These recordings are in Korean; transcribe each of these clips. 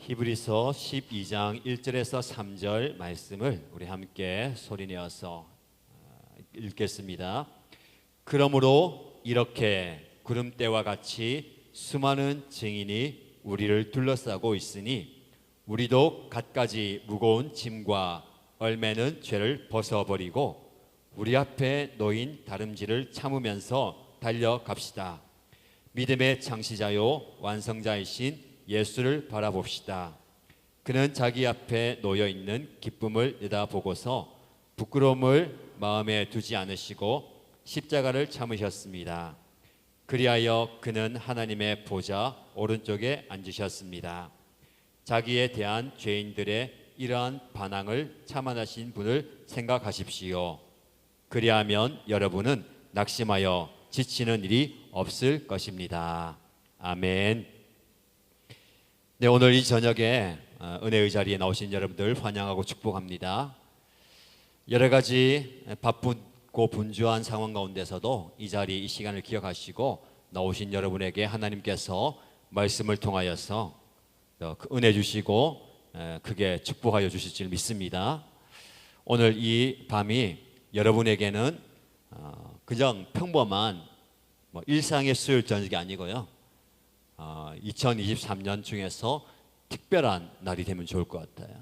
히브리서 12장 1절에서 3절 말씀을 우리 함께 소리내어서 읽겠습니다. 그러므로 이렇게 구름대와 같이 수많은 증인이 우리를 둘러싸고 있으니 우리도 갖가지 무거운 짐과 얼매는 죄를 벗어버리고 우리 앞에 놓인 다름질을 참으면서 달려갑시다. 믿음의 창시자요 완성자이신 예수를 바라봅시다. 그는 자기 앞에 놓여있는 기쁨을 내다보고서 부끄러움을 마음에 두지 않으시고 십자가를 참으셨습니다. 그리하여 그는 하나님의 보좌 오른쪽에 앉으셨습니다. 자기에 대한 죄인들의 이러한 반항을 참아내신 분을 생각하십시오. 그리하면 여러분은 낙심하여 지치는 일이 없을 것입니다. 아멘. 네, 오늘 이 저녁에 은혜의 자리에 나오신 여러분들 환영하고 축복합니다. 여러 가지 바쁘고 분주한 상황 가운데서도 이 자리, 이 시간을 기억하시고 나오신 여러분에게 하나님께서 말씀을 통하여서 은혜 주시고 크게 축복하여 주실 줄 믿습니다. 오늘 이 밤이 여러분에게는 그냥 평범한 일상의 수요일 저녁이 아니고요, 2023년 중에서 특별한 날이 되면 좋을 것 같아요.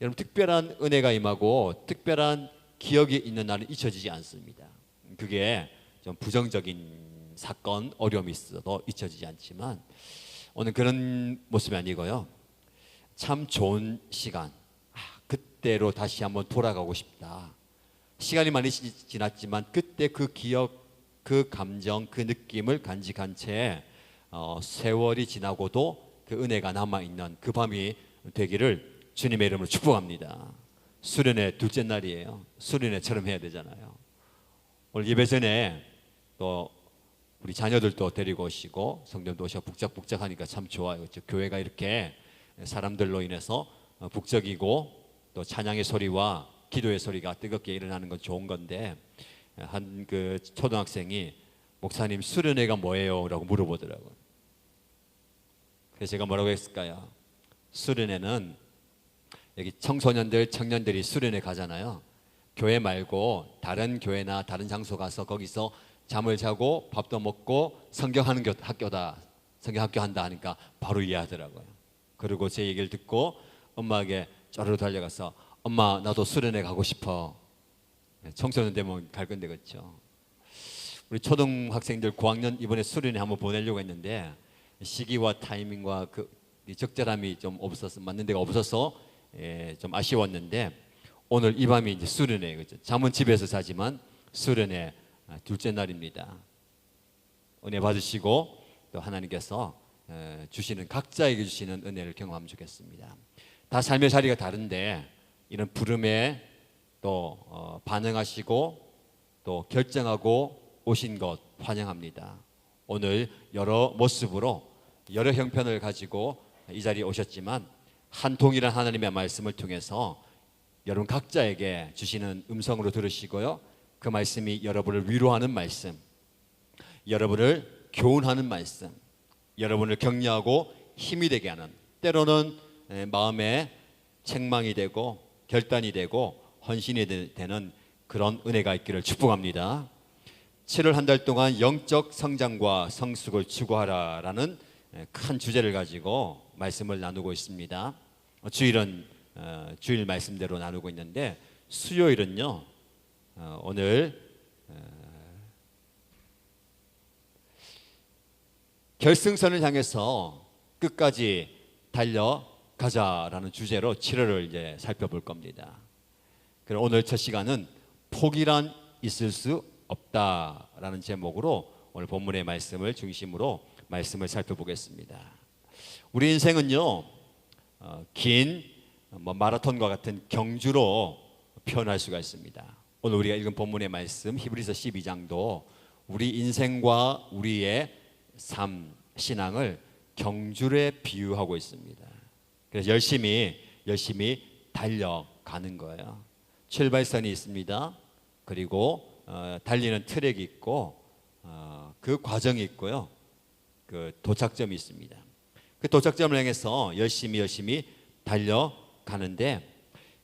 여러분, 특별한 은혜가 임하고 특별한 기억이 있는 날은 잊혀지지 않습니다. 그게 좀 부정적인 사건, 어려움이 있어도 잊혀지지 않지만 오늘 그런 모습이 아니고요, 참 좋은 시간, 그때로 다시 한번 돌아가고 싶다. 시간이 많이 지났지만 그때 그 기억, 그 감정, 그 느낌을 간직한 채 세월이 지나고도 그 은혜가 남아있는 그 밤이 되기를 주님의 이름으로 축복합니다. 수련회 둘째 날이에요. 수련회처럼 해야 되잖아요. 오늘 예배 전에 또 우리 자녀들도 데리고 오시고 성전도 오시고 북적북적하니까 참 좋아요. 그렇죠? 교회가 이렇게 사람들로 인해서 북적이고 또 찬양의 소리와 기도의 소리가 뜨겁게 일어나는 건 좋은 건데, 한 그 초등학생이 목사님 수련회가 뭐예요? 라고 물어보더라고요. 그래서 제가 뭐라고 했을까요? 수련회는 여기 청소년들, 청년들이 수련회 가잖아요. 교회 말고 다른 교회나 다른 장소 가서 거기서 잠을 자고 밥도 먹고 성경하는 학교다, 성경학교 한다 하니까 바로 이해하더라고요. 그리고 제 얘기를 듣고 엄마에게 쪼르르 달려가서 엄마 나도 수련회 가고 싶어. 청소년 되면 갈 건데, 그렇죠? 우리 초등학생들 고학년 이번에 수련회 한번 보내려고 했는데 시기와 타이밍과 그 적절함이 좀 없어서, 맞는 데가 없어서 좀 아쉬웠는데, 오늘 이 밤이 이제 수련회, 그렇죠? 잠은 집에서 자지만 수련회 둘째 날입니다. 은혜 받으시고 또 하나님께서 주시는, 각자에게 주시는 은혜를 경험하면 좋겠습니다. 다 삶의 자리가 다른데 이런 부름에 또 반응하시고 또 결정하고 오신 것 환영합니다. 오늘 여러 모습으로 여러 형편을 가지고 이 자리에 오셨지만 한 동일한 하나님의 말씀을 통해서 여러분 각자에게 주시는 음성으로 들으시고요, 그 말씀이 여러분을 위로하는 말씀, 여러분을 교훈하는 말씀, 여러분을 격려하고 힘이 되게 하는, 때로는 마음에 책망이 되고 결단이 되고 헌신이 되는 그런 은혜가 있기를 축복합니다. 7월 한 달 동안 영적 성장과 성숙을 추구하라라는 큰 주제를 가지고 말씀을 나누고 있습니다. 주일은 주일 말씀대로 나누고 있는데, 수요일은요 오늘 결승선을 향해서 끝까지 달려가자라는 주제로 7월을 이제 살펴볼 겁니다. 그럼 오늘 첫 시간은 포기란 있을 수 없다라는 제목으로 오늘 본문의 말씀을 중심으로 말씀을 살펴보겠습니다. 우리 인생은요 긴 마라톤과 같은 경주로 표현할 수가 있습니다. 오늘 우리가 읽은 본문의 말씀 히브리서 12장도 우리 인생과 우리의 삶, 신앙을 경주에 비유하고 있습니다. 그래서 열심히 달려가는 거예요. 출발선이 있습니다. 그리고 달리는 트랙이 있고 그 과정이 있고요, 그 도착점이 있습니다. 그 도착점을 향해서 열심히 달려가는데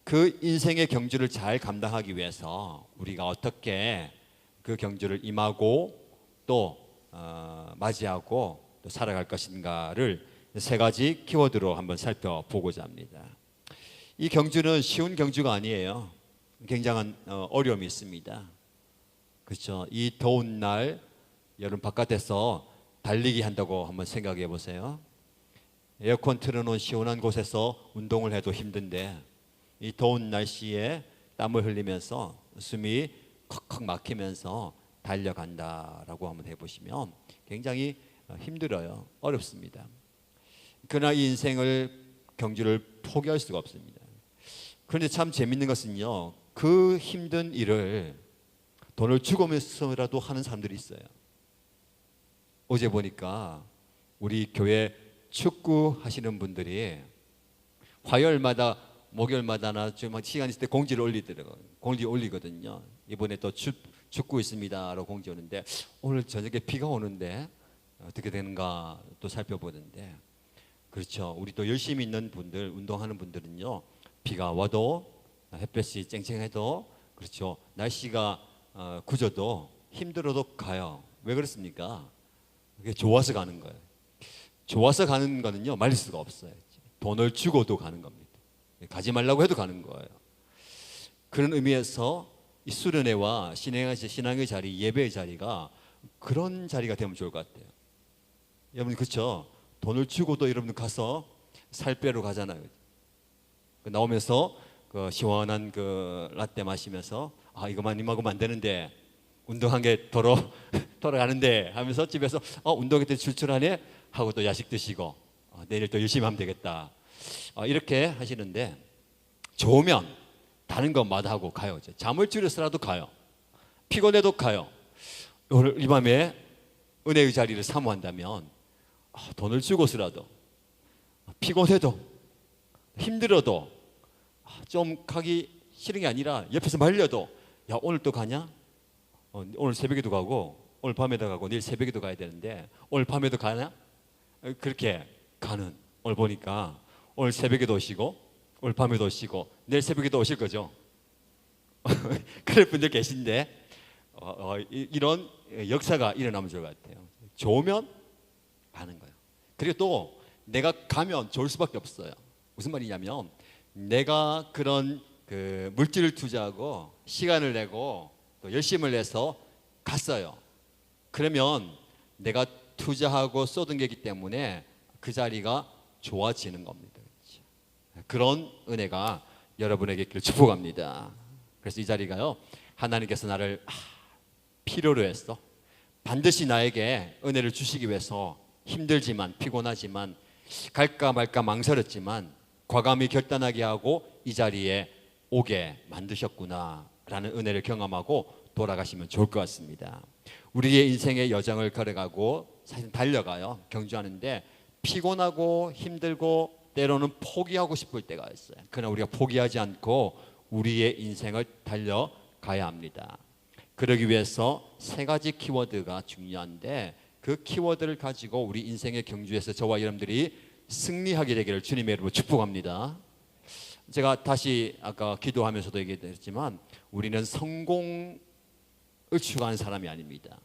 그 인생의 경주를 잘 감당하기 위해서 우리가 어떻게 그 경주를 임하고 또 맞이하고 또 살아갈 것인가를 세 가지 키워드로 한번 살펴보고자 합니다. 이 경주는 쉬운 경주가 아니에요. 굉장한 어려움이 있습니다. 그렇죠. 이 더운 날 여러분 바깥에서 달리기 한다고 한번 생각해 보세요. 에어컨 틀어놓은 시원한 곳에서 운동을 해도 힘든데 이 더운 날씨에 땀을 흘리면서 숨이 컥컥 막히면서 달려간다라고 한번 해보시면 굉장히 힘들어요. 어렵습니다. 그러나 이 인생을 경주를 포기할 수가 없습니다. 그런데 참 재밌는 것은요, 그 힘든 일을 돈을 주고면서라도 하는 사람들이 있어요. 어제 보니까 우리 교회 축구 하시는 분들이 화요일마다 목요일마다나 좀 시간 있을 때 공지를 올리더라고요. 공지 올리거든요. 이번에 또 축구 있습니다라고 공지 오는데 오늘 저녁에 비가 오는데 어떻게 되는가 또 살펴보는데 그렇죠. 우리 또 열심히 있는 분들, 운동하는 분들은요, 비가 와도 햇볕이 쨍쨍해도 그렇죠. 날씨가 굳어도 힘들어도 가요. 왜 그렇습니까? 그게 좋아서 가는 거예요. 좋아서 가는 거는요, 말릴 수가 없어요. 돈을 주고도 가는 겁니다. 가지 말라고 해도 가는 거예요. 그런 의미에서 이 수련회와 신앙의 자리, 예배의 자리가 그런 자리가 되면 좋을 것 같아요. 여러분 그렇죠? 돈을 주고도 여러분 가서 살 빼러 가잖아요. 나오면서 그 시원한 그 라떼 마시면서 아 이거만 임하고만 안 되는데 운동한 게 돌아가는데 하면서 집에서 운동회 때 출출하네 하고 또 야식 드시고 내일 또 열심히 하면 되겠다 이렇게 하시는데 좋으면 다른 거 마다하고 가요. 잠을 줄여서라도 가요. 피곤해도 가요. 오늘 이 밤에 은혜의 자리를 사모한다면 돈을 주고서라도 피곤해도 힘들어도 좀 가기 싫은 게 아니라 옆에서 말려도 야 오늘 또 가냐? 오늘 새벽에도 가고 오늘 밤에도 가고 내일 새벽에도 가야 되는데 오늘 밤에도 가냐? 그렇게 가는 오늘 보니까 오늘 새벽에도 오시고 오늘 밤에도 오시고 내일 새벽에도 오실 거죠. 그럴 분들 계신데 이런 역사가 일어나면 좋을 것 같아요. 좋으면 가는 거예요. 그리고 또 내가 가면 좋을 수밖에 없어요. 무슨 말이냐면 내가 그런 그 물질을 투자하고 시간을 내고 또 열심을 내서 갔어요. 그러면 내가 투자하고 쏟은 게기 때문에 그 자리가 좋아지는 겁니다. 그렇죠? 그런 은혜가 여러분에게 있기를 축복합니다. 그래서 이 자리가요, 하나님께서 나를 필요로 했어. 반드시 나에게 은혜를 주시기 위해서 힘들지만 피곤하지만 갈까 말까 망설였지만 과감히 결단하게 하고 이 자리에 오게 만드셨구나 라는 은혜를 경험하고 돌아가시면 좋을 것 같습니다. 우리의 인생의 여정을 걸어가고 사실 달려가요. 경주하는데 피곤하고 힘들고 때로는 포기하고 싶을 때가 있어요. 그러나 우리가 포기하지 않고 우리의 인생을 달려가야 합니다. 그러기 위해서 세 가지 키워드가 중요한데 그 키워드를 가지고 우리 인생의 경주에서 저와 여러분들이 승리하게 되기를 주님의 이름으로 축복합니다. 제가 다시 아까 기도하면서도 얘기했지만 우리는 성공을 추구하는 사람이 아닙니다.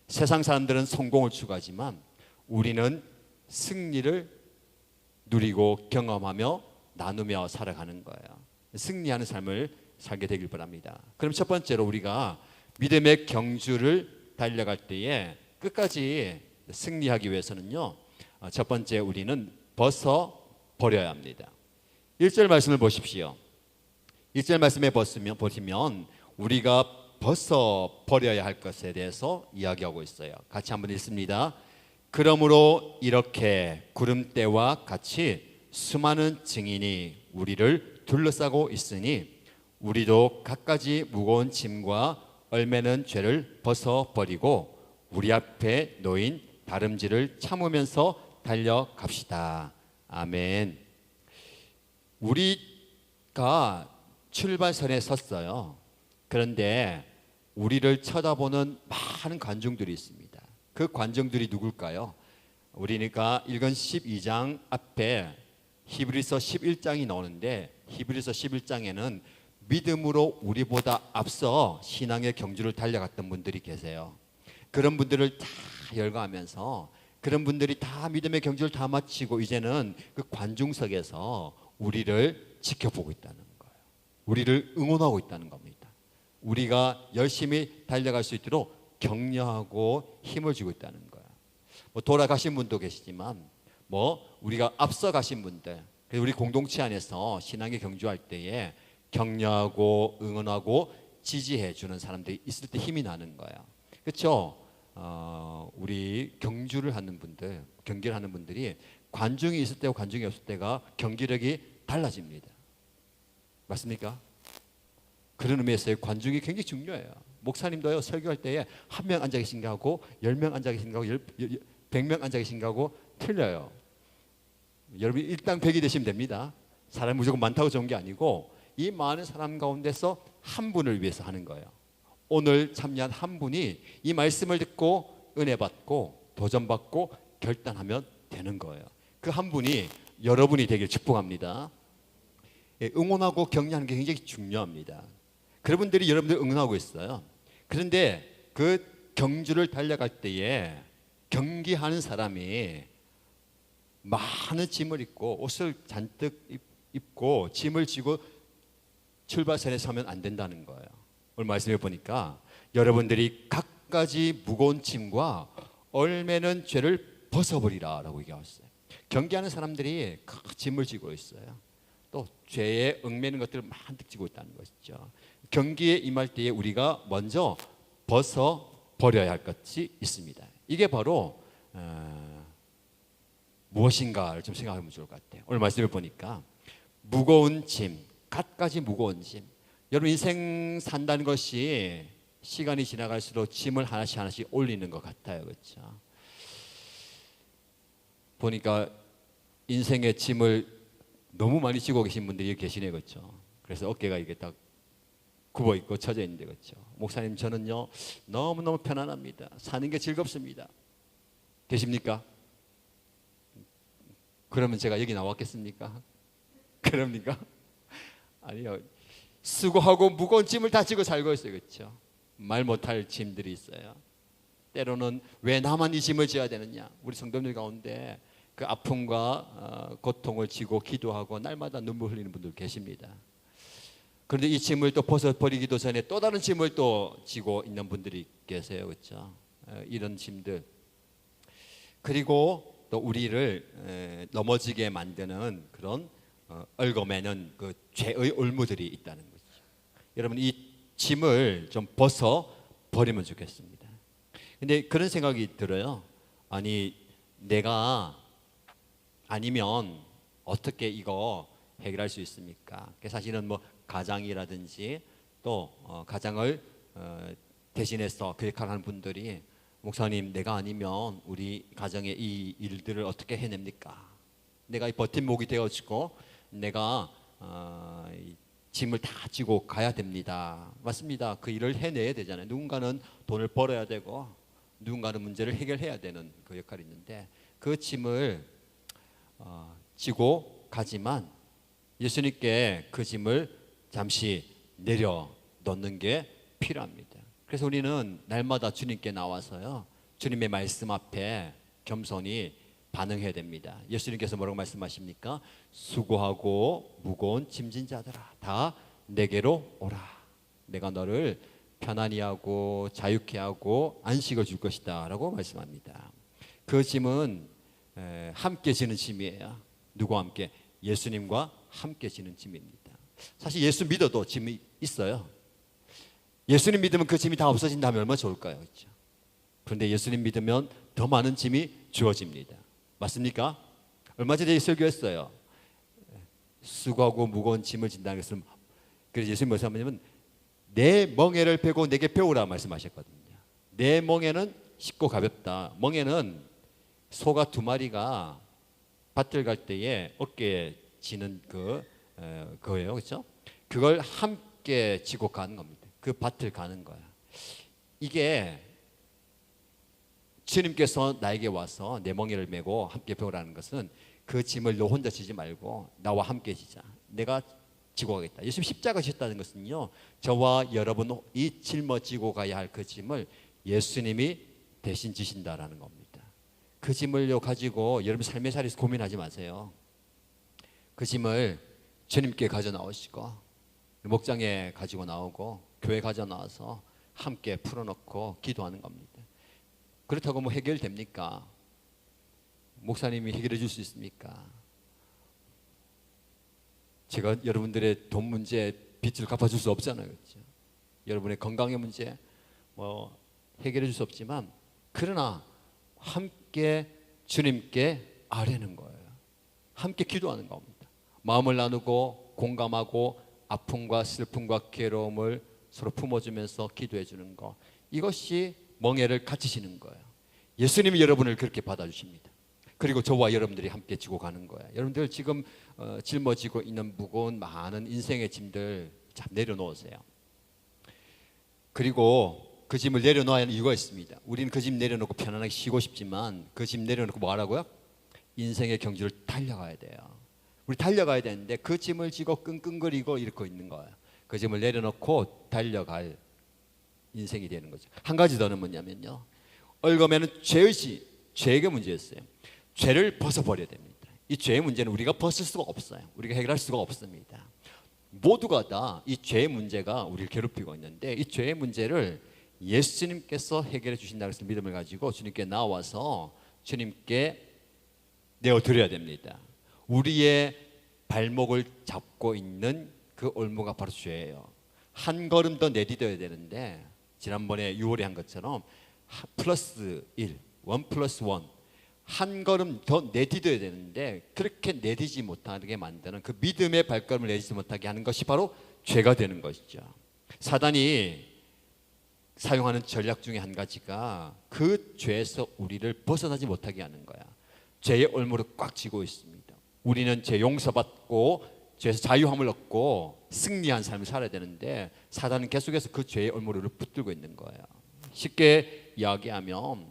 세상 사람들은 성공을 추구하지만 우리는 승리를 누리고 경험하며 나누며 살아가는 거예요. 승리하는 삶을 살게 되길 바랍니다. 그럼 첫 번째로 우리가 믿음의 경주를 달려갈 때에 끝까지 승리하기 위해서는요, 첫 번째 우리는 벗어 버려야 합니다. 1절 말씀을 보십시오. 1절 말씀에 보시면 우리가 벗어 버려야 할 것에 대해서 이야기하고 있어요. 같이 한번 읽습니다. 그러므로 이렇게 구름대와 같이 수많은 증인이 우리를 둘러싸고 있으니 우리도 갖가지 무거운 짐과 얼매는 죄를 벗어 버리고 우리 앞에 놓인 다름질을 참으면서 달려갑시다. 아멘. 우리가 출발선에 섰어요. 그런데 우리를 쳐다보는 많은 관중들이 있습니다. 그 관중들이 누굴까요? 우리니까 읽은 12장 앞에 히브리서 11장이 나오는데 히브리서 11장에는 믿음으로 우리보다 앞서 신앙의 경주를 달려갔던 분들이 계세요. 그런 분들을 다 열거하면서 그런 분들이 다 믿음의 경주를 다 마치고 이제는 그 관중석에서 우리를 지켜보고 있다는 거예요. 우리를 응원하고 있다는 겁니다. 우리가 열심히 달려갈 수 있도록 격려하고 힘을 주고 있다는 거예요. 뭐 돌아가신 분도 계시지만 뭐 우리가 앞서 가신 분들, 우리 공동체 안에서 신앙의 경주할 때에 격려하고 응원하고 지지해 주는 사람들이 있을 때 힘이 나는 거예요. 그렇죠? 우리 경주를 하는 분들, 경기를 하는 분들이 관중이 있을 때와 관중이 없을 때가 경기력이 달라집니다. 맞습니까? 그런 의미에서 관중이 굉장히 중요해요. 목사님도요, 설교할 때에 한 명 앉아 계신 거하고 10명 앉아 계신 거하고 100명 앉아 계신 거하고 틀려요. 여러분 일당 100이 되시면 됩니다. 사람이 무조건 많다고 좋은 게 아니고 이 많은 사람 가운데서 한 분을 위해서 하는 거예요. 오늘 참여한 한 분이 이 말씀을 듣고 은혜 받고 도전 받고 결단하면 되는 거예요. 그 한 분이 여러분이 되길 축복합니다. 응원하고 격려하는 게 굉장히 중요합니다. 그런 분들이 여러분들 응원하고 있어요. 그런데 그 경주를 달려갈 때에 경기하는 사람이 많은 짐을 입고 옷을 잔뜩 입고 짐을 지고 출발선에 서면 안 된다는 거예요. 오늘 말씀을 보니까 여러분들이 각가지 무거운 짐과 얼매는 죄를 벗어버리라 라고 얘기하셨어요. 경기하는 사람들이 큰 짐을 지고 있어요. 또 죄에 얽매는 것들을 만뜩 지고 있다는 것이죠. 경기에 임할 때에 우리가 먼저 벗어버려야 할 것이 있습니다. 이게 바로 무엇인가를 좀 생각하면 좋을 것 같아요. 오늘 말씀을 보니까 무거운 짐, 갖가지 무거운 짐. 여러분 인생 산다는 것이 시간이 지나갈수록 짐을 하나씩 하나씩 올리는 것 같아요. 그렇죠? 보니까 인생의 짐을 너무 많이 지고 계신 분들이 계시네. 그렇죠? 그래서 어깨가 이게 딱 굽어 있고 처져 있는데 그렇죠? 목사님 저는요 너무너무 편안합니다. 사는 게 즐겁습니다. 되십니까? 그러면 제가 여기 나왔겠습니까? 그럽니까? 아니요. 수고하고 무거운 짐을 다 지고 살고 있어요. 그렇죠? 말 못할 짐들이 있어요. 때로는 왜 나만 이 짐을 져야 되느냐? 우리 성도들 가운데 그 아픔과 고통을 지고 기도하고 날마다 눈물 흘리는 분들 계십니다. 그런데 이 짐을 또 벗어버리기도 전에 또 다른 짐을 또 지고 있는 분들이 계세요. 그렇죠? 이런 짐들. 그리고 또 우리를 넘어지게 만드는 그런 얽어매는 그 죄의 올무들이 있다는 거죠. 여러분 이 짐을 좀 벗어 버리면 좋겠습니다. 근데 그런 생각이 들어요. 아니 내가 아니면 어떻게 이거 해결할 수 있습니까? 사실은 뭐 가장이라든지 또 가장을 대신해서 그 역할을 하는 분들이 목사님 내가 아니면 우리 가정의 이 일들을 어떻게 해냅니까? 내가 이 버팀목이 되어지고 내가 이 짐을 다 지고 가야 됩니다. 맞습니다. 그 일을 해내야 되잖아요. 누군가는 돈을 벌어야 되고 누군가는 문제를 해결해야 되는 그 역할이 있는데 그 짐을 지고 가지만 예수님께 그 짐을 잠시 내려놓는 게 필요합니다. 그래서 우리는 날마다 주님께 나와서요 주님의 말씀 앞에 겸손히 반응해야 됩니다. 예수님께서 뭐라고 말씀하십니까? 수고하고 무거운 짐진 자들아 다 내게로 오라. 내가 너를 편안히 하고 자유케 하고 안식을 줄 것이다 라고 말씀합니다. 그 짐은 함께 지는 짐이에요. 누구와 함께? 예수님과 함께 지는 짐입니다. 사실 예수 믿어도 짐이 있어요. 예수님 믿으면 그 짐이 다 없어진다면 얼마나 좋을까요? 그렇죠? 그런데 예수님 믿으면 더 많은 짐이 주어집니다. 맞습니까? 얼마 전에 설교했어요. 수고하고 무거운 짐을 진다는 것은 그래서 예수님 말씀하시면 내 멍에를 베고 내게 배우라 말씀하셨거든요. 내 멍에는 쉽고 가볍다. 멍에는 소가 2마리가 밭을 갈 때에 어깨에 지는 그거예요. 그렇죠? 그걸 함께 지고 가는 겁니다. 그 밭을 가는 거야. 이게 주님께서 나에게 와서 내 멍에를 메고 함께 배우라는 것은 그 짐을 너 혼자 지지 말고 나와 함께 지자. 내가 지고 가겠다. 예수님 십자가 지셨다는 것은요, 저와 여러분 이 짊어지고 가야 할 그 짐을 예수님이 대신 지신다라는 겁니다. 그 짐을요 가지고 여러분 삶의 자리에서 고민하지 마세요. 그 짐을 주님께 가져 나오시고 목장에 가지고 나오고 교회 가져 나와서 함께 풀어놓고 기도하는 겁니다. 그렇다고 뭐 해결됩니까? 목사님이 해결해 줄 수 있습니까? 제가 여러분들의 돈 문제 빚을 갚아줄 수 없잖아요, 그렇죠? 여러분의 건강의 문제 뭐 해결해 줄 수 없지만, 그러나 함께 주님께 아뢰는 거예요. 함께 기도하는 겁니다. 마음을 나누고 공감하고 아픔과 슬픔과 괴로움을 서로 품어주면서 기도해 주는 것, 이것이 멍에를 같이 지는 거예요. 예수님이 여러분을 그렇게 받아주십니다. 그리고 저와 여러분들이 함께 지고 가는 거예요. 여러분들 지금 짊어지고 있는 무거운 많은 인생의 짐들 참 내려놓으세요. 그리고 그 짐을 내려놓아야 하는 이유가 있습니다. 우리는 그 짐 내려놓고 편안하게 쉬고 싶지만 그 짐 내려놓고 뭐 하라고요? 인생의 경주를 달려가야 돼요. 우리 달려가야 되는데 그 짐을 지고 끙끙거리고 이러고 있는 거예요. 그 짐을 내려놓고 달려갈 인생이 되는 거죠. 한 가지 더는 뭐냐면요, 얽어매는 죄의식, 죄의 문제였어요. 죄를 벗어버려야 됩니다. 이 죄의 문제는 우리가 벗을 수가 없어요. 우리가 해결할 수가 없습니다. 모두가 다 이 죄의 문제가 우리를 괴롭히고 있는데, 이 죄의 문제를 예수님께서 해결해 주신다고 해서 믿음을 가지고 주님께 나와서 주님께 내어드려야 됩니다. 우리의 발목을 잡고 있는 그 올무가 바로 죄예요. 한 걸음 더 내딛어야 되는데, 지난번에 6월에 한 것처럼 플러스 1, 1 플러스 1, 한 걸음 더 내딛어야 되는데 그렇게 내딛지 못하게 만드는, 그 믿음의 발걸음을 내딛지 못하게 하는 것이 바로 죄가 되는 것이죠. 사단이 사용하는 전략 중에 한 가지가 그 죄에서 우리를 벗어나지 못하게 하는 거야. 죄의 올무를 꽉 쥐고 있습니다. 우리는 죄 용서받고 죄에서 자유함을 얻고 승리한 삶을 살아야 되는데, 사단은 계속해서 그 죄의 올무를 붙들고 있는 거예요. 쉽게 이야기하면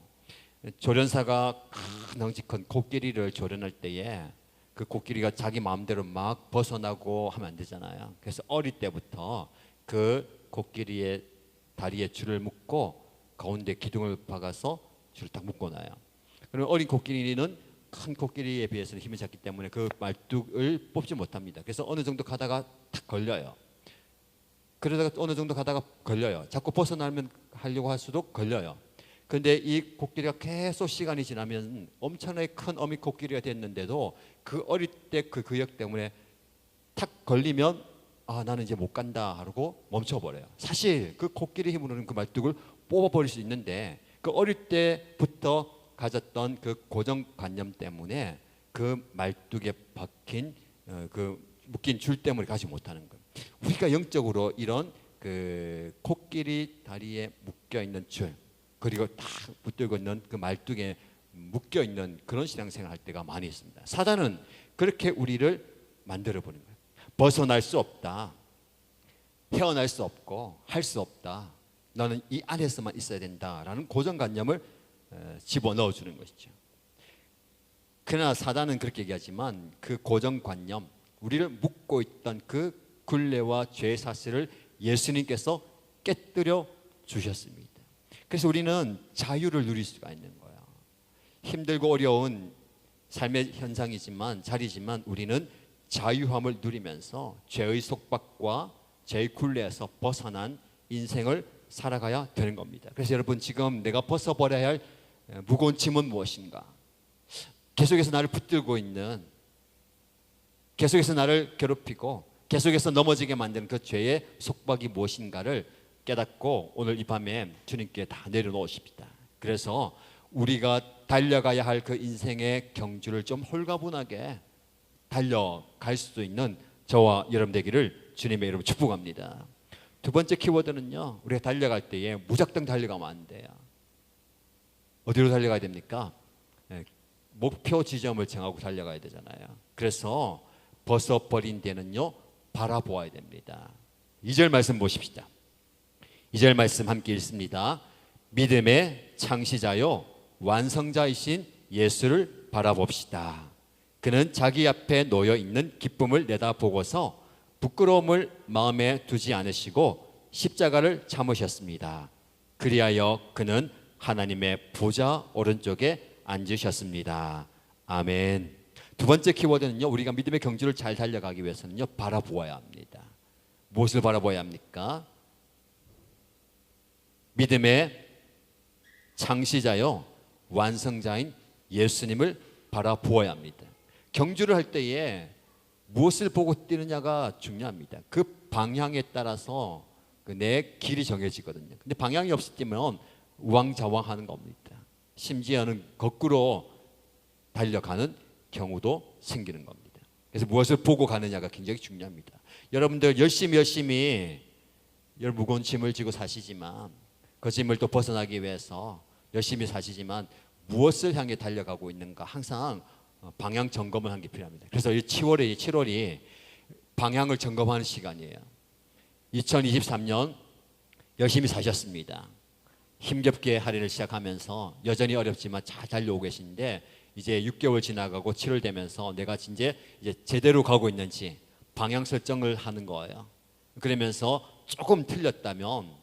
조련사가 큰 덩치큰 코끼리를 조련할 때에 그 코끼리가 자기 마음대로 막 벗어나고 하면 안 되잖아요. 그래서 어릴 때부터 그 코끼리의 다리에 줄을 묶고 가운데 기둥을 박아서 줄을 딱 묶어놔요. 그럼 어린 코끼리는 큰 코끼리에 비해서는 힘이 작기 때문에 그 말뚝을 뽑지 못합니다. 그래서 어느 정도 가다가 탁 걸려요. 그러다가 어느 정도 가다가 걸려요. 자꾸 벗어나면 하려고 할 수도 걸려요. 그런데 이 코끼리가 계속 시간이 지나면 엄청나게 큰 어미 코끼리가 됐는데도 그 어릴 때 그 근육 때문에 탁 걸리면 아, 나는 이제 못 간다 하고 멈춰버려요. 사실 그 코끼리 힘으로는 그 말뚝을 뽑아버릴 수 있는데, 그 어릴 때부터 가졌던 그 고정관념 때문에 그 말뚝에 박힌 그 묶인 줄 때문에 가지 못하는 거예요. 우리가 영적으로 이런 그 코끼리 다리에 묶여 있는 줄, 그리고 딱 붙들고 있는 그 말뚝에 묶여 있는 그런 신앙생활 할 때가 많이 있습니다. 사단은 그렇게 우리를 만들어 버린 거예요. 벗어날 수 없다, 헤어날 수 없고 할 수 없다, 너는 이 안에서만 있어야 된다라는 고정관념을 집어넣어 주는 것이죠. 그러나 사단은 그렇게 얘기하지만 그 고정관념, 우리를 묶고 있던 그 굴레와 죄의 사슬을 예수님께서 깨뜨려 주셨습니다. 그래서 우리는 자유를 누릴 수가 있는 거예요. 힘들고 어려운 삶의 현상이지만 자리지만 우리는 자유함을 누리면서 죄의 속박과 죄의 굴레에서 벗어난 인생을 살아가야 되는 겁니다. 그래서 여러분, 지금 내가 벗어버려야 할 무거운 짐은 무엇인가? 계속해서 나를 붙들고 있는, 계속해서 나를 괴롭히고 계속해서 넘어지게 만드는 그 죄의 속박이 무엇인가를 깨닫고 오늘 이 밤에 주님께 다 내려놓으십시다. 그래서 우리가 달려가야 할 그 인생의 경주를 좀 홀가분하게 달려갈 수 있는 저와 여러분 되기를 주님의 이름으로 축복합니다. 두 번째 키워드는요, 우리가 달려갈 때에 무작정 달려가면 안 돼요. 어디로 달려가야 됩니까? 목표 지점을 정하고 달려가야 되잖아요. 그래서 벗어버린 데는요, 바라보아야 됩니다. 2절 말씀 보십시다. 2절 말씀 함께 읽습니다. 믿음의 창시자요 완성자이신 예수를 바라봅시다. 그는 자기 앞에 놓여 있는 기쁨을 내다보고서 부끄러움을 마음에 두지 않으시고 십자가를 참으셨습니다. 그리하여 그는 하나님의 보좌 오른쪽에 앉으셨습니다. 아멘. 두 번째 키워드는요, 우리가 믿음의 경주를 잘 달려가기 위해서는요, 바라보아야 합니다. 무엇을 바라보아야 합니까? 믿음의 창시자요 완성자인 예수님을 바라보아야 합니다. 경주를 할 때에 무엇을 보고 뛰느냐가 중요합니다. 그 방향에 따라서 내 길이 정해지거든요. 근데 방향이 없으면 우왕좌왕하는 겁니다. 심지어는 거꾸로 달려가는 경우도 생기는 겁니다. 그래서 무엇을 보고 가느냐가 굉장히 중요합니다. 여러분들 열심히 무거운 짐을 지고 사시지만 그 짐을 또 벗어나기 위해서 열심히 사시지만 무엇을 향해 달려가고 있는가 항상 방향 점검을 하는 게 필요합니다. 그래서 이 7월이 방향을 점검하는 시간이에요. 2023년 열심히 사셨습니다. 힘겹게 할인을 시작하면서 여전히 어렵지만 잘 달려오고 계신데 이제 6개월 지나가고 7월 되면서 내가 이제 제대로 가고 있는지 방향 설정을 하는 거예요. 그러면서 조금 틀렸다면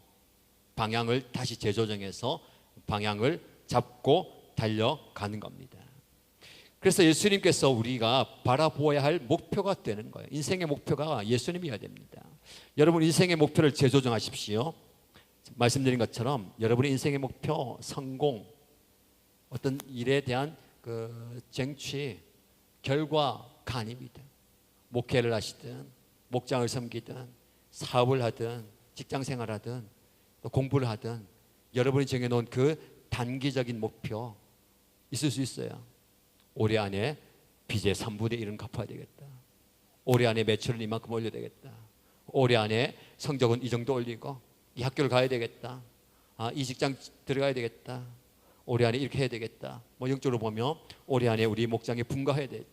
방향을 다시 재조정해서 방향을 잡고 달려가는 겁니다. 그래서 예수님께서 우리가 바라보아야 할 목표가 되는 거예요. 인생의 목표가 예수님이어야 됩니다. 여러분 인생의 목표를 재조정하십시오. 말씀드린 것처럼 여러분의 인생의 목표, 성공, 어떤 일에 대한 그 쟁취, 결과가 아닙니다. 목회를 하시든 목장을 섬기든 사업을 하든 직장생활 하든 또 공부를 하든 여러분이 정해놓은 그 단기적인 목표 있을 수 있어요. 올해 안에 빚의 3분의 1은 갚아야 되겠다. 올해 안에 매출은 이만큼 올려야 되겠다. 올해 안에 성적은 이 정도 올리고 이 학교를 가야 되겠다. 이 직장 들어가야 되겠다. 올해 안에 이렇게 해야 되겠다. 뭐 영적으로 보면 올해 안에 우리 목장에 분가해야 돼.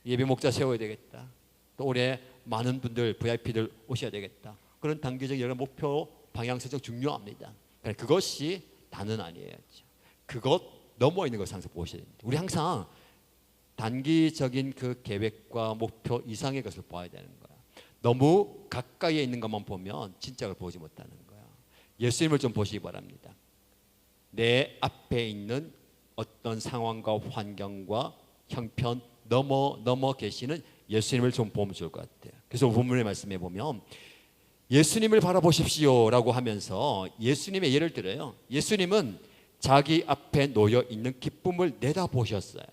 예배 목자 세워야 되겠다. 또 올해 많은 분들 VIP들 오셔야 되겠다. 그런 단기적인 여러 목표 방향 설정 중요합니다. 그것이 다는 아니에요. 그것 넘어 있는 것을 항상 보셔야 됩니다. 우리 항상 단기적인 그 계획과 목표 이상의 것을 봐야 되는 거야. 너무 가까이에 있는 것만 보면 진짜를 보지 못하는 거야. 예수님을 좀 보시기 바랍니다. 내 앞에 있는 어떤 상황과 환경과 형편 넘어 계시는 예수님을 좀 보면 좋을 것 같아요. 그래서 본문의 말씀에 보면 예수님을 바라보십시오라고 하면서 예수님의 예를 들어요. 예수님은 자기 앞에 놓여 있는 기쁨을 내다보셨어요.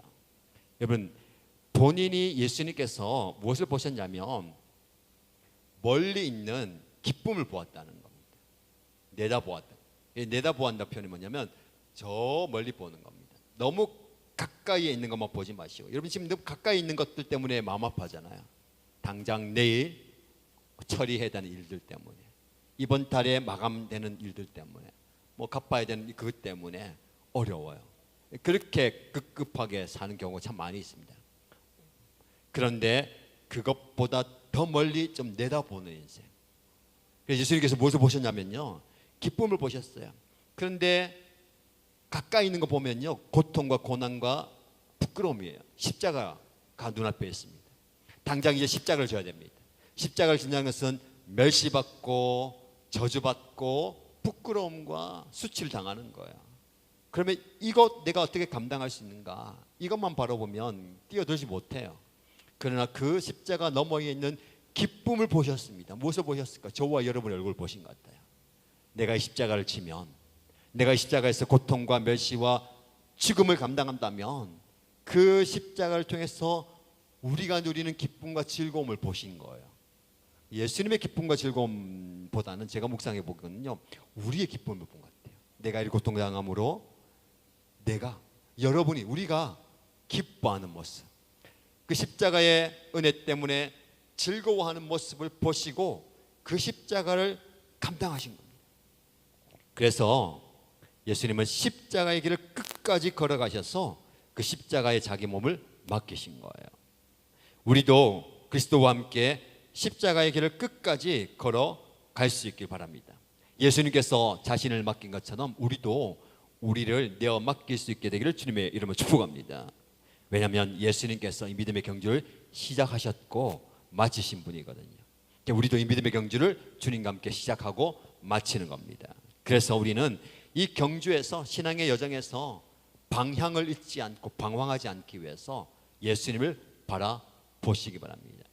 여러분 본인이 예수님께서 무엇을 보셨냐면 멀리 있는 기쁨을 보았다는 겁니다. 내다보았다. 내다보았다 표현이 뭐냐면 저 멀리 보는 겁니다. 너무 가까이에 있는 것만 보지 마시고 여러분 지금 너무 가까이 있는 것들 때문에 마음 아파하잖아요. 당장 내일 처리해야 되는 일들 때문에 이번 달에 마감되는 일들 때문에 뭐 갚아야 되는 그것 때문에 어려워요. 그렇게 급급하게 사는 경우가 참 많이 있습니다. 그런데 그것보다 더 멀리 좀 내다보는 인생. 그래서 예수님께서 무엇을 보셨냐면요 기쁨을 보셨어요. 그런데 가까이 있는 거 보면요 고통과 고난과 부끄러움이에요. 십자가가 눈앞에 있습니다. 당장 이제 십자가를 져야 됩니다. 십자가를 진다는 것은 멸시받고 저주받고 부끄러움과 수치를 당하는 거예요. 그러면 이것 내가 어떻게 감당할 수 있는가? 이것만 바라보면 뛰어들지 못해요. 그러나 그 십자가 너머에 있는 기쁨을 보셨습니다. 무엇을 보셨을까? 저와 여러분의 얼굴을 보신 것 같아요. 내가 이 십자가를 지면 내가 이 십자가에서 고통과 멸시와 죽음을 감당한다면 그 십자가를 통해서 우리가 누리는 기쁨과 즐거움을 보신 거예요. 예수님의 기쁨과 즐거움보다는 제가 묵상해 보거든요 우리의 기쁨을 본 것 같아요. 내가 이 고통당함으로 여러분이 우리가 기뻐하는 모습, 그 십자가의 은혜 때문에 즐거워하는 모습을 보시고 그 십자가를 감당하신 겁니다. 그래서 예수님은 십자가의 길을 끝까지 걸어가셔서 그 십자가에 자기 몸을 맡기신 거예요. 우리도 그리스도와 함께 십자가의 길을 끝까지 걸어갈 수 있길 바랍니다. 예수님께서 자신을 맡긴 것처럼 우리도 우리를 내어 맡길 수 있게 되기를 주님의 이름으로 축복합니다. 왜냐하면 예수님께서 이 믿음의 경주를 시작하셨고 마치신 분이거든요. 우리도 이 믿음의 경주를 주님과 함께 시작하고 마치는 겁니다. 그래서 우리는 이 경주에서, 신앙의 여정에서 방향을 잃지 않고 방황하지 않기 위해서 예수님을 바라보시기 바랍니다.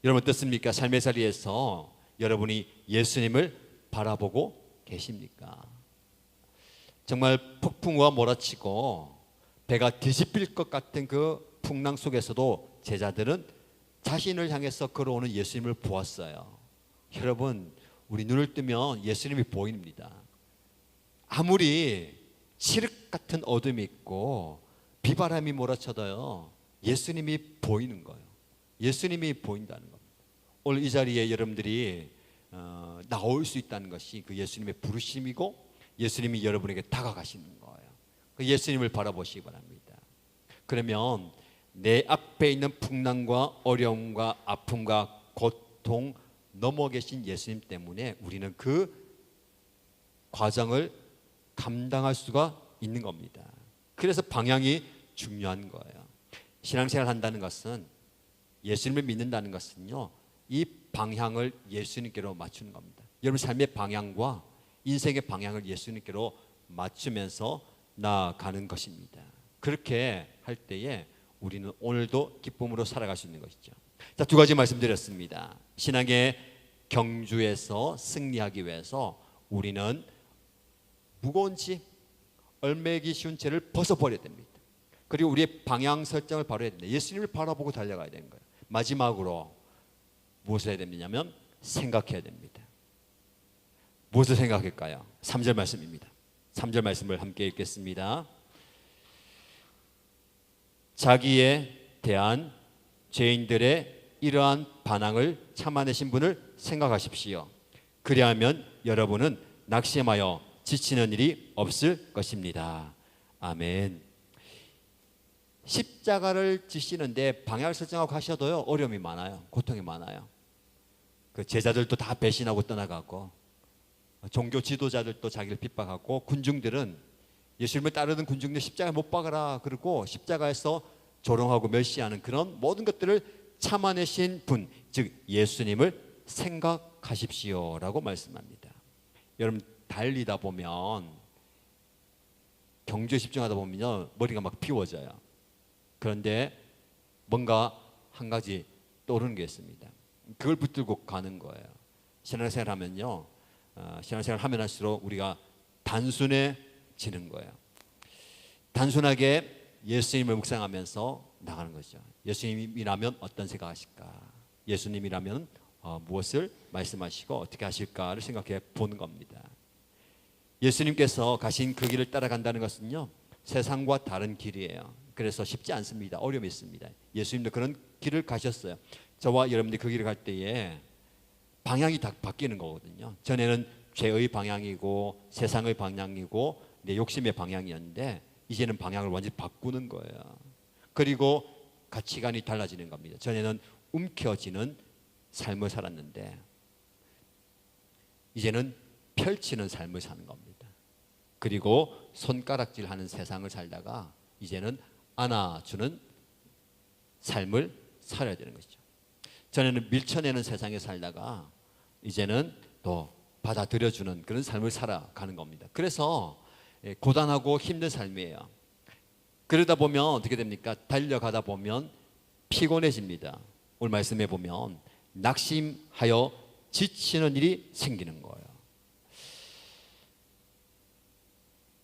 여러분 어떻습니까? 삶의 자리에서 여러분이 예수님을 바라보고 계십니까? 정말 폭풍우가 몰아치고 배가 뒤집힐 것 같은 그 풍랑 속에서도 제자들은 자신을 향해서 걸어오는 예수님을 보았어요. 여러분, 우리 눈을 뜨면 예수님이 보입니다. 아무리 칠흑 같은 어둠이 있고 비바람이 몰아쳐도요, 예수님이 보이는 거예요. 예수님이 보인다는 겁니다. 오늘 이 자리에 여러분들이 나올 수 있다는 것이 그 예수님의 부르심이고 예수님이 여러분에게 다가가시는 거예요. 그 예수님을 바라보시기 바랍니다. 그러면 내 앞에 있는 풍랑과 어려움과 아픔과 고통 넘어 계신 예수님 때문에 우리는 그 과정을 감당할 수가 있는 겁니다. 그래서 방향이 중요한 거예요. 신앙생활 한다는 것은, 예수님을 믿는다는 것은요, 이 방향을 예수님께로 맞추는 겁니다. 여러분 삶의 방향과 인생의 방향을 예수님께로 맞추면서 나아가는 것입니다. 그렇게 할 때에 우리는 오늘도 기쁨으로 살아갈 수 있는 것이죠. 자, 두 가지 말씀드렸습니다. 신앙의 경주에서 승리하기 위해서 우리는 무거운 짐, 얼매기 쉬운 죄를 벗어버려야 됩니다. 그리고 우리의 방향 설정을 바로 해야 됩니다. 예수님을 바라보고 달려가야 되는 거예요. 마지막으로 무엇을 해야 되냐면 생각해야 됩니다. 무엇을 생각할까요? 3절 말씀입니다. 3절 말씀을 함께 읽겠습니다. 자기에 대한 죄인들의 이러한 반항을 참아내신 분을 생각하십시오. 그리하면 여러분은 낙심하여 지치는 일이 없을 것입니다. 아멘. 십자가를 지시는데 방향을 설정하고 하셔도요, 어려움이 많아요. 고통이 많아요. 그 제자들도 다 배신하고 떠나가고, 종교 지도자들도 자기를 핍박하고, 군중들은 예수님을 따르는 군중들 십자가에 못 박아라 그러고 십자가에서 조롱하고 멸시하는 그런 모든 것들을 참아내신 분, 즉 예수님을 생각하십시오라고 말씀합니다. 여러분 달리다 보면, 경주에 집중하다 보면요, 머리가 막 비워져요. 그런데 뭔가 한 가지 떠오르는 게 있습니다. 그걸 붙들고 가는 거예요. 신앙생활 하면요, 신앙생활 하면 할수록 우리가 단순해지는 거예요. 단순하게 예수님을 묵상하면서 나가는 거죠. 예수님이라면 어떤 생각하실까? 예수님이라면 무엇을 말씀하시고 어떻게 하실까를 생각해 보는 겁니다. 예수님께서 가신 그 길을 따라간다는 것은요, 세상과 다른 길이에요. 그래서 쉽지 않습니다. 어려움이 있습니다. 예수님도 그런 길을 가셨어요. 저와 여러분들이 그 길을 갈 때에 방향이 다 바뀌는 거거든요. 전에는 죄의 방향이고 세상의 방향이고 내 욕심의 방향이었는데 이제는 방향을 완전히 바꾸는 거예요. 그리고 가치관이 달라지는 겁니다. 전에는 움켜쥐는 삶을 살았는데 이제는 펼치는 삶을 사는 겁니다. 그리고 손가락질하는 세상을 살다가 이제는 안아주는 삶을 살아야 되는 것이죠. 전에는 밀쳐내는 세상에 살다가 이제는 또 받아들여주는 그런 삶을 살아가는 겁니다. 그래서 고단하고 힘든 삶이에요. 그러다 보면 어떻게 됩니까? 달려가다 보면 피곤해집니다. 오늘 말씀해 보면 낙심하여 지치는 일이 생기는 거예요.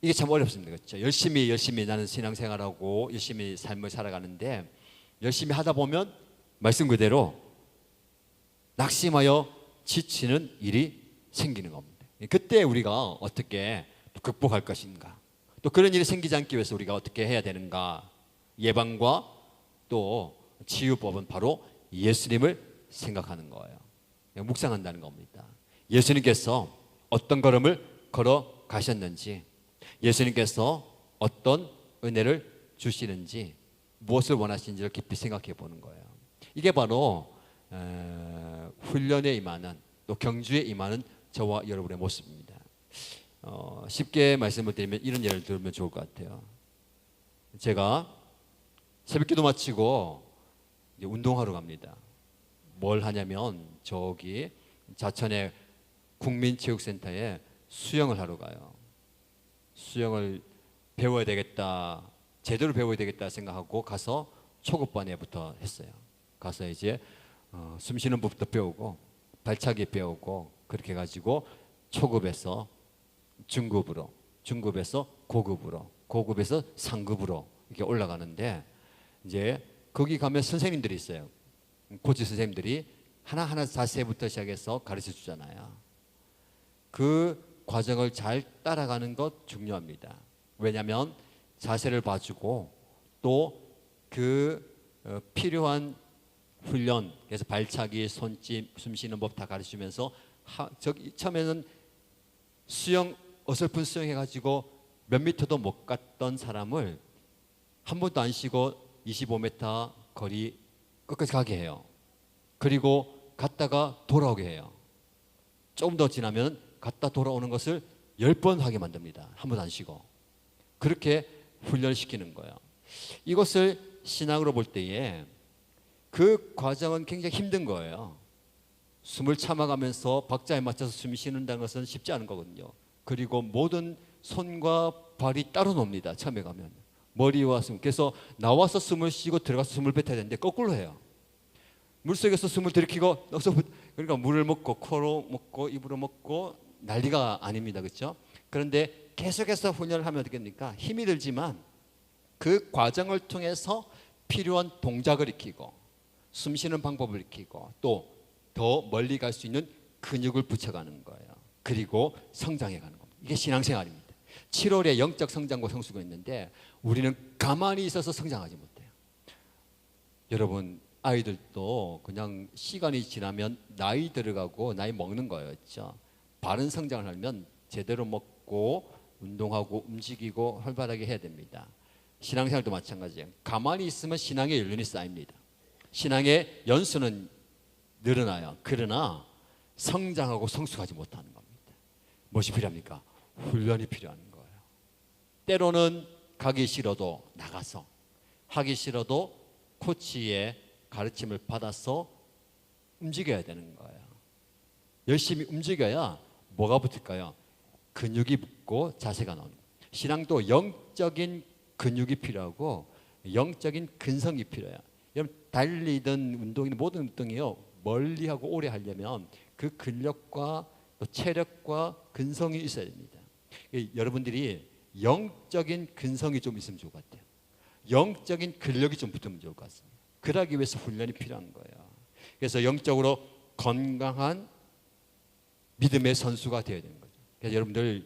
이게 참 어렵습니다. 그렇죠? 열심히 나는 신앙생활하고 열심히 삶을 살아가는데 열심히 하다 보면 말씀 그대로 낙심하여 지치는 일이 생기는 겁니다. 그때 우리가 어떻게 극복할 것인가, 또 그런 일이 생기지 않기 위해서 우리가 어떻게 해야 되는가, 예방과 또 치유법은 바로 예수님을 생각하는 거예요. 묵상한다는 겁니다. 예수님께서 어떤 걸음을 걸어 가셨는지, 예수님께서 어떤 은혜를 주시는지, 무엇을 원하시는지를 깊이 생각해 보는 거예요. 이게 바로 훈련에 임하는, 또 경주에 임하는 저와 여러분의 모습입니다. 쉽게 말씀을 드리면 이런 예를 들면 좋을 것 같아요. 제가 새벽기도 마치고 이제 운동하러 갑니다. 뭘 하냐면 저기 자천의 국민체육센터에 수영을 하러 가요. 수영을 배워야 되겠다, 제대로 배워야 되겠다 생각하고 가서 초급반에부터 했어요. 가서 이제 숨쉬는 법부터 배우고 발차기 배우고 그렇게 해가지고 초급에서 중급으로, 중급에서 고급으로, 고급에서 상급으로 이렇게 올라가는데, 이제 거기 가면 선생님들이 있어요. 코치 선생님들이 하나하나 자세부터 시작해서 가르쳐 주잖아요. 그 과정을 잘 따라가는 것 중요합니다. 왜냐하면 자세를 봐주고 또 그 필요한 훈련, 그래서 발차기, 손짓, 숨쉬는 법 다 가르치면서 저기 처음에는 수영 어설픈 수영해가지고 몇 미터도 못 갔던 사람을 한 번도 안 쉬고 25m 거리 끝까지 가게 해요. 그리고 갔다가 돌아오게 해요. 조금 더 지나면 갔다 돌아오는 것을 10번 하게 만듭니다. 한 번도 안 쉬고. 그렇게 훈련시키는 거예요. 이것을 신앙으로 볼 때에 그 과정은 굉장히 힘든 거예요. 숨을 참아가면서 박자에 맞춰서 숨 쉬는다는 것은 쉽지 않은 거거든요. 그리고 모든 손과 발이 따로 놉니다. 처음에 가면 머리와 숨, 그래서 나와서 숨을 쉬고 들어가서 숨을 뱉어야 되는데 거꾸로 해요. 물속에서 숨을 들이키고 그러니까 물을 먹고 코로 먹고 입으로 먹고 난리가 아닙니다. 그렇죠? 그런데 계속해서 훈련을 하면 어떻겠습니까? 힘이 들지만 그 과정을 통해서 필요한 동작을 익히고 숨 쉬는 방법을 익히고 또 더 멀리 갈 수 있는 근육을 붙여가는 거예요. 그리고 성장해가는 겁니다. 이게 신앙생활입니다. 7월에 영적 성장과 성수가 있는데 우리는 가만히 있어서 성장하지 못해요. 여러분, 아이들도 그냥 시간이 지나면 나이 들어가고 나이 먹는 거예요. 그렇죠? 바른 성장을 하려면 제대로 먹고 운동하고 움직이고 활발하게 해야 됩니다. 신앙생활도 마찬가지예요. 가만히 있으면 신앙의 연륜이 쌓입니다. 신앙의 연수는 늘어나요. 그러나 성장하고 성숙하지 못하는 겁니다. 무엇이 필요합니까? 훈련이 필요한 거예요. 때로는 가기 싫어도 나가서, 하기 싫어도 코치의 가르침을 받아서 움직여야 되는 거예요. 열심히 움직여야 뭐가 붙을까요? 근육이 붙고 자세가 나오는 거예요. 신앙도 영적인 근육이 필요하고 영적인 근성이 필요해요. 여러분, 달리든 운동이든 모든 운동이요, 멀리하고 오래 하려면 그 근력과 또 체력과 근성이 있어야 됩니다. 여러분들이 영적인 근성이 좀 있으면 좋을 것 같아요. 영적인 근력이 좀 붙으면 좋을 것 같습니다. 그러기 위해서 훈련이 필요한 거예요. 그래서 영적으로 건강한 믿음의 선수가 되어야 되는 거죠. 그래서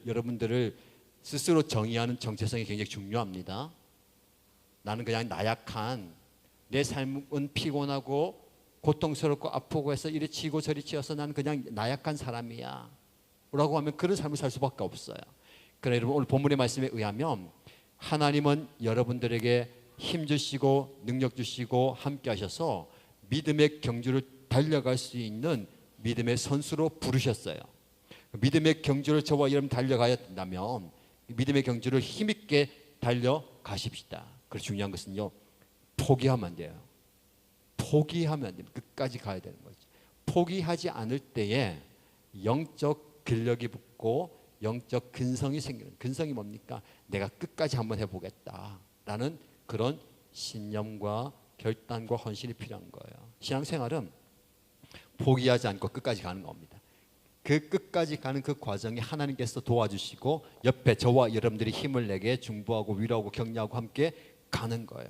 여러분들을 스스로 정의하는 정체성이 굉장히 중요합니다. 나는 그냥 나약한, 내 삶은 피곤하고 고통스럽고 아프고 해서 이리 치고 저리 치어서 나는 그냥 나약한 사람이야 라고 하면 그런 삶을 살 수밖에 없어요. 그러나 여러분, 오늘 본문의 말씀에 의하면 하나님은 여러분들에게 힘 주시고 능력 주시고 함께 하셔서 믿음의 경주를 달려갈 수 있는 믿음의 선수로 부르셨어요. 믿음의 경주를 저와 여러분 달려가야 된다면 믿음의 경주를 힘있게 달려가십시다. 그리고 중요한 것은요, 포기하면 안 돼요. 포기하면 안 됩니다. 끝까지 가야 되는 거죠. 포기하지 않을 때에 영적 근력이 붙고 영적 근성이 생기는, 근성이 뭡니까? 내가 끝까지 한번 해보겠다라는 그런 신념과 결단과 헌신이 필요한 거예요. 신앙생활은 포기하지 않고 끝까지 가는 겁니다. 그 끝까지 가는 그 과정이 하나님께서 도와주시고 옆에 저와 여러분들이 힘을 내게 중보하고 위로하고 격려하고 함께 가는 거예요.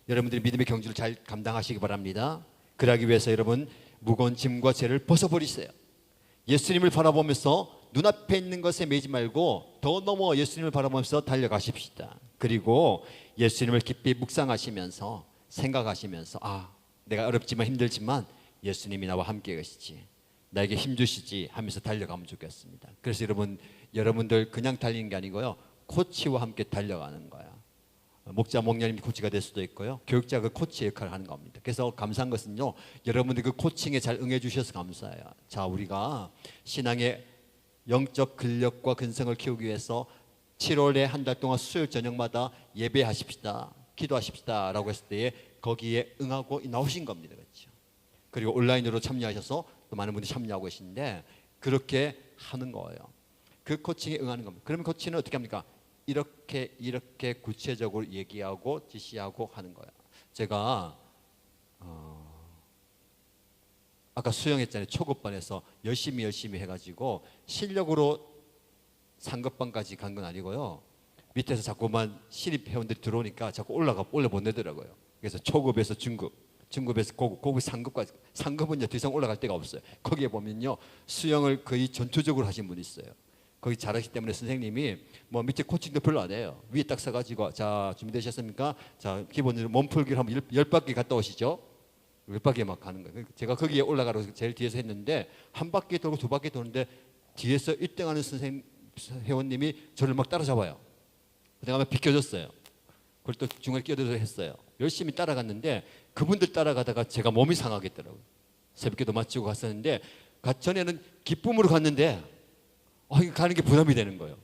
여러분들이 믿음의 경주를 잘 감당하시기 바랍니다. 그러기 위해서 여러분, 무거운 짐과 죄를 벗어버리세요. 예수님을 바라보면서 눈앞에 있는 것에 매지 말고 더 넘어 예수님을 바라보면서 달려가십시다. 그리고 예수님을 깊이 묵상하시면서 생각하시면서, 아, 내가 어렵지만 힘들지만 예수님이 나와 함께 계시지, 나에게 힘 주시지 하면서 달려가면 좋겠습니다. 그래서 여러분들 그냥 달리는 게 아니고요, 코치와 함께 달려가는 거야. 목자, 목녀님이 코치가 될 수도 있고요, 교육자가 그 코치 역할을 하는 겁니다. 그래서 감사한 것은요, 여러분들이 그 코칭에 잘 응해 주셔서 감사해요. 자, 우리가 신앙의 영적 근력과 근성을 키우기 위해서 7월에 한 달 동안 수요일 저녁마다 예배하십시다, 기도하십시다라고 했을 때에 거기에 응하고 나오신 겁니다. 그렇죠? 그리고 온라인으로 참여하셔서 또 많은 분들이 참여하고 계신데 그렇게 하는 거예요. 그 코칭에 응하는 겁니다. 그러면 코치는 어떻게 합니까? 이렇게 구체적으로 얘기하고 지시하고 하는 거예요. 제가 아까 수영했잖아요. 초급반에서 열심히 해가지고 실력으로 상급반까지 간 건 아니고요. 밑에서 자꾸만 신입 회원들이 들어오니까 자꾸 올려 보내더라고요. 그래서 초급에서 중급에서 고급 상급까지. 상급은 더 이상 올라갈 데가 없어요. 거기에 보면요, 수영을 거의 전투적으로 하신 분이 있어요. 거기 잘하시기 때문에 선생님이 뭐 밑에 코칭도 별로 안 해요. 위에 딱 서가지고 자 준비되셨습니까? 자 기본적으로 몸풀기를 한번 10바퀴 갔다 오시죠. 10바퀴 막 가는 거예요. 제가 거기에 올라가라고 제일 뒤에서 했는데 한 바퀴 돌고 두 바퀴 도는데 뒤에서 1등하는 선생님 회원님이 저를 막 따라잡아요. 내가 막 비켜줬어요. 그걸 또 중간에 끼어들어서 했어요. 열심히 따라갔는데 그분들 따라가다가 제가 몸이 상하겠더라고요. 새벽기도 마치고 갔었는데 전에는 기쁨으로 갔는데 가는 게 부담이 되는 거예요.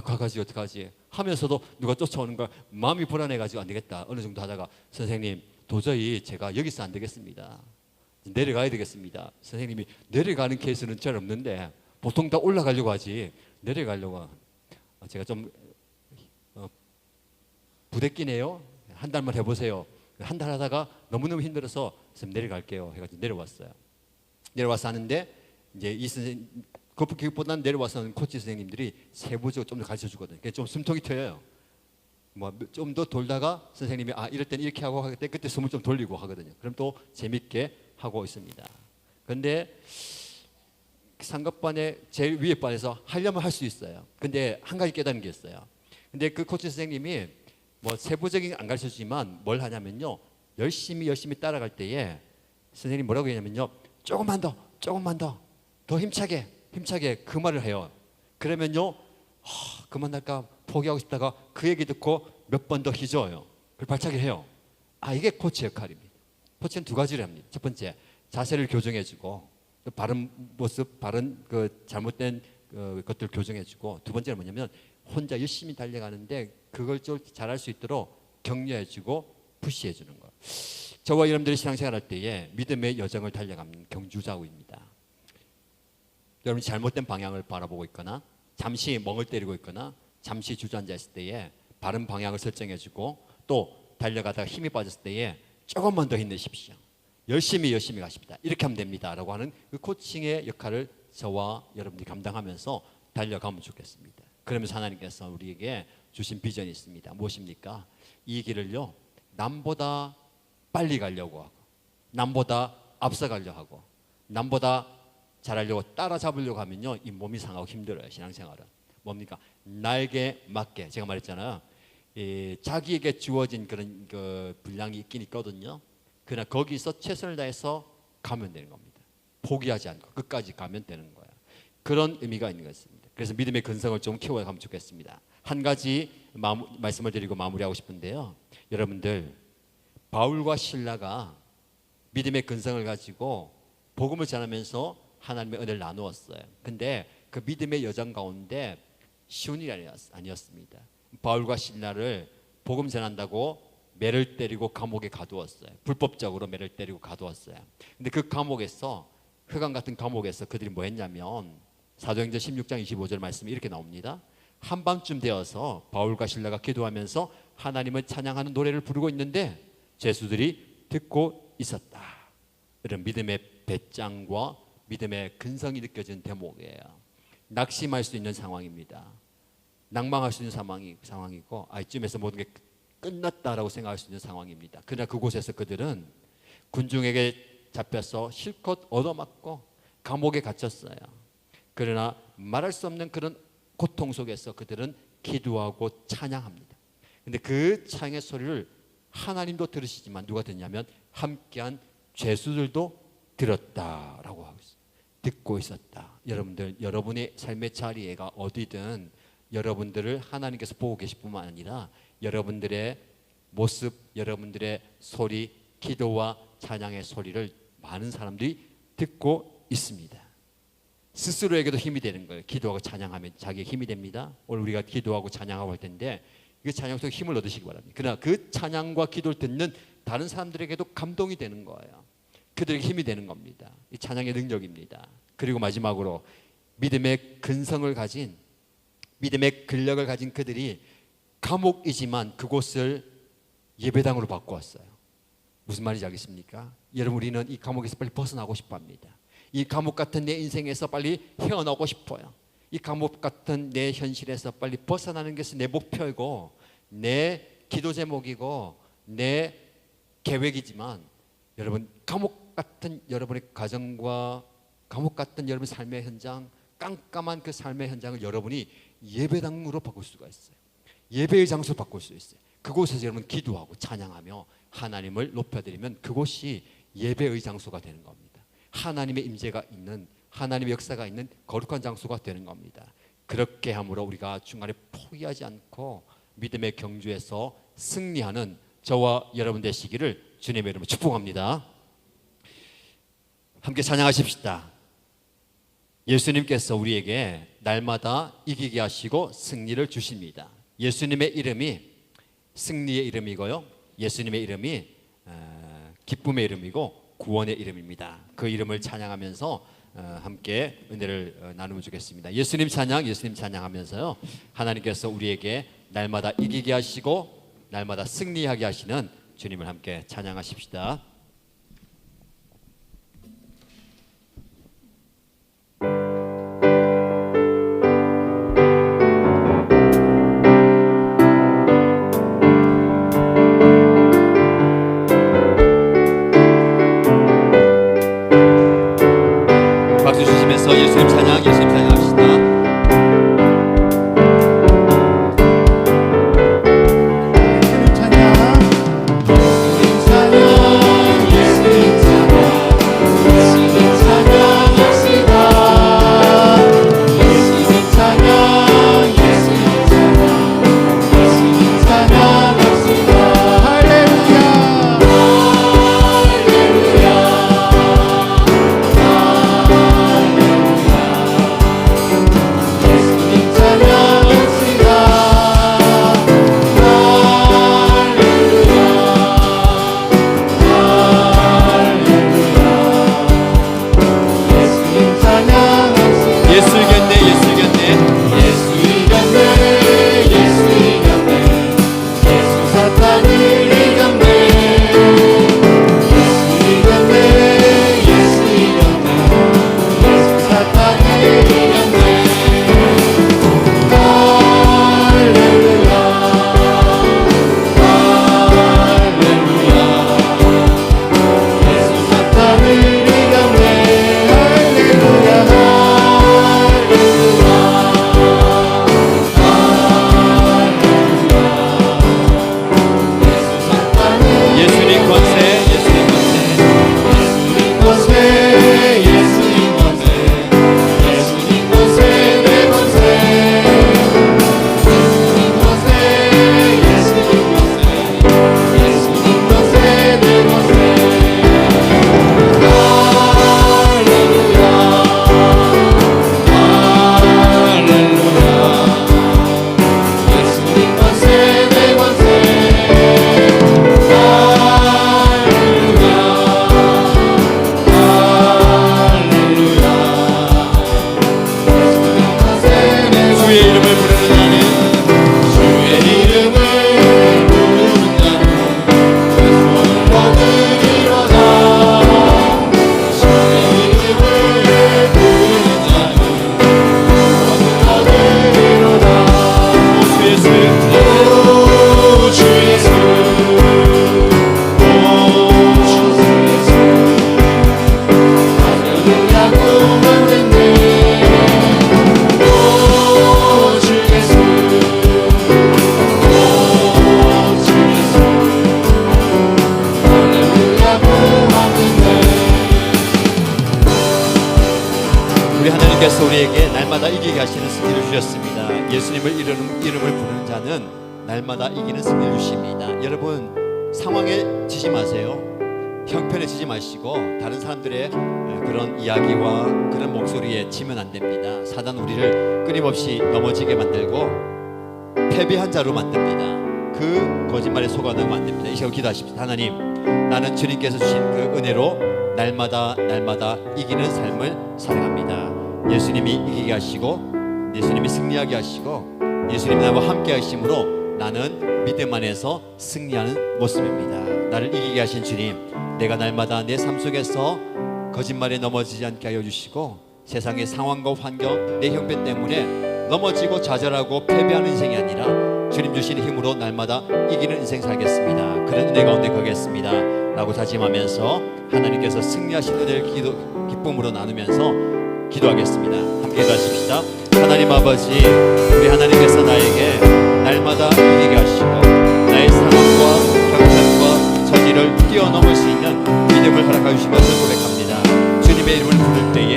가가지 어떡하지 하면서도 누가 쫓아오는 거야. 마음이 불안해가지고 안 되겠다. 어느 정도 하다가 선생님 도저히 제가 여기서 안 되겠습니다. 내려가야 되겠습니다. 선생님이 내려가는 케이스는 잘 없는데 보통 다 올라가려고 하지 내려가려고 제가 좀 부대끼네요. 한 달만 해보세요. 한 달 하다가 너무너무 힘들어서 선생님 내려갈게요 해가지고 내려왔어요. 내려와서 하는데 이제 이 선생님 그것보다는 내려와서는 코치 선생님들이 세부적으로 좀 더 가르쳐 주거든요. 좀 숨통이 트여요. 뭐 좀 더 돌다가 선생님이 이럴 땐 이렇게 하고 하겠대. 그때 숨을 좀 돌리고 하거든요. 그럼 또 재밌게 하고 있습니다. 그런데 상급반의 제일 위에 반에서 하려면 할 수 있어요. 근데 한 가지 깨닫는 게 있어요. 근데 그 코치 선생님이 뭐 세부적인 안 가르쳐 주지만 뭘 하냐면요, 열심히 따라갈 때에 선생님이 뭐라고 하냐면요, 조금만 더 힘차게 그 말을 해요. 그러면요, 그만할까 포기하고 싶다가 그 얘기 듣고 몇 번 더 휘저어요. 그걸 발차기를 해요. 이게 코치 역할입니다. 코치는 두 가지를 합니다. 첫 번째, 자세를 교정해주고 바른 모습, 바른 그 잘못된 것들 교정해주고, 두 번째는 뭐냐면 혼자 열심히 달려가는데 그걸 좀 잘할 수 있도록 격려해주고 푸시해주는 거예요. 저와 여러분들이 신앙생활할 때에 믿음의 여정을 달려가는 경주자우입니다. 여러분이 잘못된 방향을 바라보고 있거나 잠시 멍을 때리고 있거나 잠시 주저앉아 있을 때에 바른 방향을 설정해주고 또 달려가다가 힘이 빠졌을 때에 조금만 더 힘내십시오. 열심히 가십니다. 이렇게 하면 됩니다. 라고 하는 그 코칭의 역할을 저와 여러분들이 감당하면서 달려가면 좋겠습니다. 그러면서 하나님께서 우리에게 주신 비전이 있습니다. 무엇입니까? 이 길을요, 남보다 빨리 가려고 하고 남보다 앞서가려고 하고 남보다 잘하려고 따라잡으려고 하면요, 이 몸이 상하고 힘들어요. 신앙생활은 뭡니까? 나에게 맞게, 제가 말했잖아요, 자기에게 주어진 그런 그 분량이 있긴 있거든요. 그러나 거기서 최선을 다해서 가면 되는 겁니다. 포기하지 않고 끝까지 가면 되는 거예요. 그런 의미가 있는 것입니다. 그래서 믿음의 근성을 좀 키워가면 좋겠습니다. 한 가지 말씀을 드리고 마무리하고 싶은데요, 여러분들, 바울과 실라가 믿음의 근성을 가지고 복음을 전하면서 하나님의 은혜를 나누었어요. 근데 그 믿음의 여정 가운데 쉬운 일이 아니었습니다. 바울과 실라를 복음 전한다고 매를 때리고 감옥에 가두었어요. 불법적으로 매를 때리고 가두었어요. 근데 그 감옥에서, 흑암 같은 감옥에서 그들이 뭐 했냐면, 사도행전 16장 25절 말씀이 이렇게 나옵니다. 한밤쯤 되어서 바울과 실라가 기도하면서 하나님을 찬양하는 노래를 부르고 있는데 죄수들이 듣고 있었다. 이런 믿음의 배짱과 믿음의 근성이 느껴지는 대목이에요. 낙심할 수 있는 상황입니다. 낭망할 수 있는 상황이고 이쯤에서 모든 게 끝났다라고 생각할 수 있는 상황입니다. 그러나 그곳에서 그들은 군중에게 잡혀서 실컷 얻어맞고 감옥에 갇혔어요. 그러나 말할 수 없는 그런 고통 속에서 그들은 기도하고 찬양합니다. 근데 그 찬양의 소리를 하나님도 들으시지만 누가 듣냐면 함께한 죄수들도 들었다라고 하고 있어요. 듣고 있었다. 여러분들, 여러분의 삶의 자리가 어디든 여러분들을 하나님께서 보고 계실 뿐만 아니라 여러분들의 모습, 여러분들의 소리, 기도와 찬양의 소리를 많은 사람들이 듣고 있습니다. 스스로에게도 힘이 되는 거예요. 기도하고 찬양하면 자기의 힘이 됩니다. 오늘 우리가 기도하고 찬양하고 할 텐데 그 찬양 속에 힘을 얻으시기 바랍니다. 그러나 그 찬양과 기도를 듣는 다른 사람들에게도 감동이 되는 거예요. 그들에게 힘이 되는 겁니다. 이 찬양의 능력입니다. 그리고 마지막으로 믿음의 근성을 가진, 믿음의 근력을 가진 그들이 감옥이지만 그곳을 예배당으로 바꾸었어요. 무슨 말인지 알겠습니까? 여러분, 우리는 이 감옥에서 빨리 벗어나고 싶어 합니다. 이 감옥 같은 내 인생에서 빨리 헤어나오고 싶어요. 이 감옥 같은 내 현실에서 빨리 벗어나는 것이 내 목표이고 내 기도 제목이고 내 계획이지만, 여러분, 감옥 같은 여러분의 가정과 감옥 같은 여러분의 삶의 현장, 깜깜한 그 삶의 현장을 여러분이 예배당으로 바꿀 수가 있어요. 예배의 장소로 바꿀 수 있어요. 그곳에서 여러분 기도하고 찬양하며 하나님을 높여드리면 그곳이 예배의 장소가 되는 겁니다. 하나님의 임재가 있는, 하나님의 역사가 있는 거룩한 장소가 되는 겁니다. 그렇게 함으로 우리가 중간에 포기하지 않고 믿음의 경주에서 승리하는 저와 여러분 되시기를 주님의 이름으로 축복합니다. 함께 찬양하십시다. 예수님께서 우리에게 날마다 이기게 하시고 승리를 주십니다. 예수님의 이름이 승리의 이름이고요, 예수님의 이름이 기쁨의 이름이고 구원의 이름입니다. 그 이름을 찬양하면서 함께 은혜를 나누면 좋겠습니다. 예수님 찬양, 예수님 찬양하면서요, 하나님께서 우리에게 날마다 이기게 하시고 날마다 승리하게 하시는 주님을 함께 찬양하십시다. 박수 주시면서 예수님 찬양, 예수님 찬양합시다. 하나님께서 우리에게 날마다 이기게 하시는 승리를 주셨습니다. 예수님을 이름을 부르는 자는 날마다 이기는 승리를 주십니다. 여러분, 상황에 지지 마세요. 형편해지지 마시고 다른 사람들의 그런 이야기와 그런 목소리에 지면 안 됩니다. 사단 우리를 끊임없이 넘어지게 만들고 패배한 자로 만듭니다. 그 거짓말에 속아넣으면 안 됩니다. 이 시간 기도하십시오. 하나님, 나는 주님께서 주신 그 은혜로 날마다 이기는 삶을 살아갑니다. 예수님이 이기게 하시고 예수님이 승리하게 하시고 예수님 나와 함께 하심으로 나는 믿음 안에서 승리하는 모습입니다. 나를 이기게 하신 주님, 내가 날마다 내 삶 속에서 거짓말에 넘어지지 않게 하여 주시고 세상의 상황과 환경, 내 형편 때문에 넘어지고 좌절하고 패배하는 인생이 아니라 주님 주시는 힘으로 날마다 이기는 인생 살겠습니다. 그런 은혜 가운데 거겠습니다 라고 다짐하면서 하나님께서 승리하신 은혜를 기쁨으로 나누면서 기도하겠습니다. 함께 기도하십시다. 하나님 아버지, 우리 하나님께서 나에게 날마다 이기게 하시고 나의 상황과 형편과 처지를 뛰어넘을 수 있는 믿음을 허락하여 주신 것을 고백합니다. 주님의 이름을 부를 때에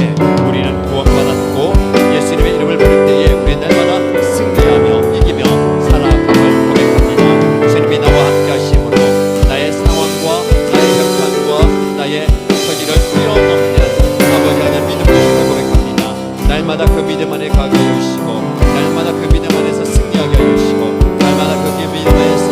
우리는 구원받았고 예수님의 이름을 부를 때에 우리는 날마다 승리하며 이기며 살아감을 고백합니다. 주님이 나와 함께 하심으로 나의 상황과 나의 형편과 나의 처지를 뛰어넘는 아버지 하나님 믿음 주시고 고백합니다. 날마다 그 믿음 안에 가게 하여 주시고 날마다 그 믿음 안에서 승리하게 하여 주시고 날마다 그 믿음 안에서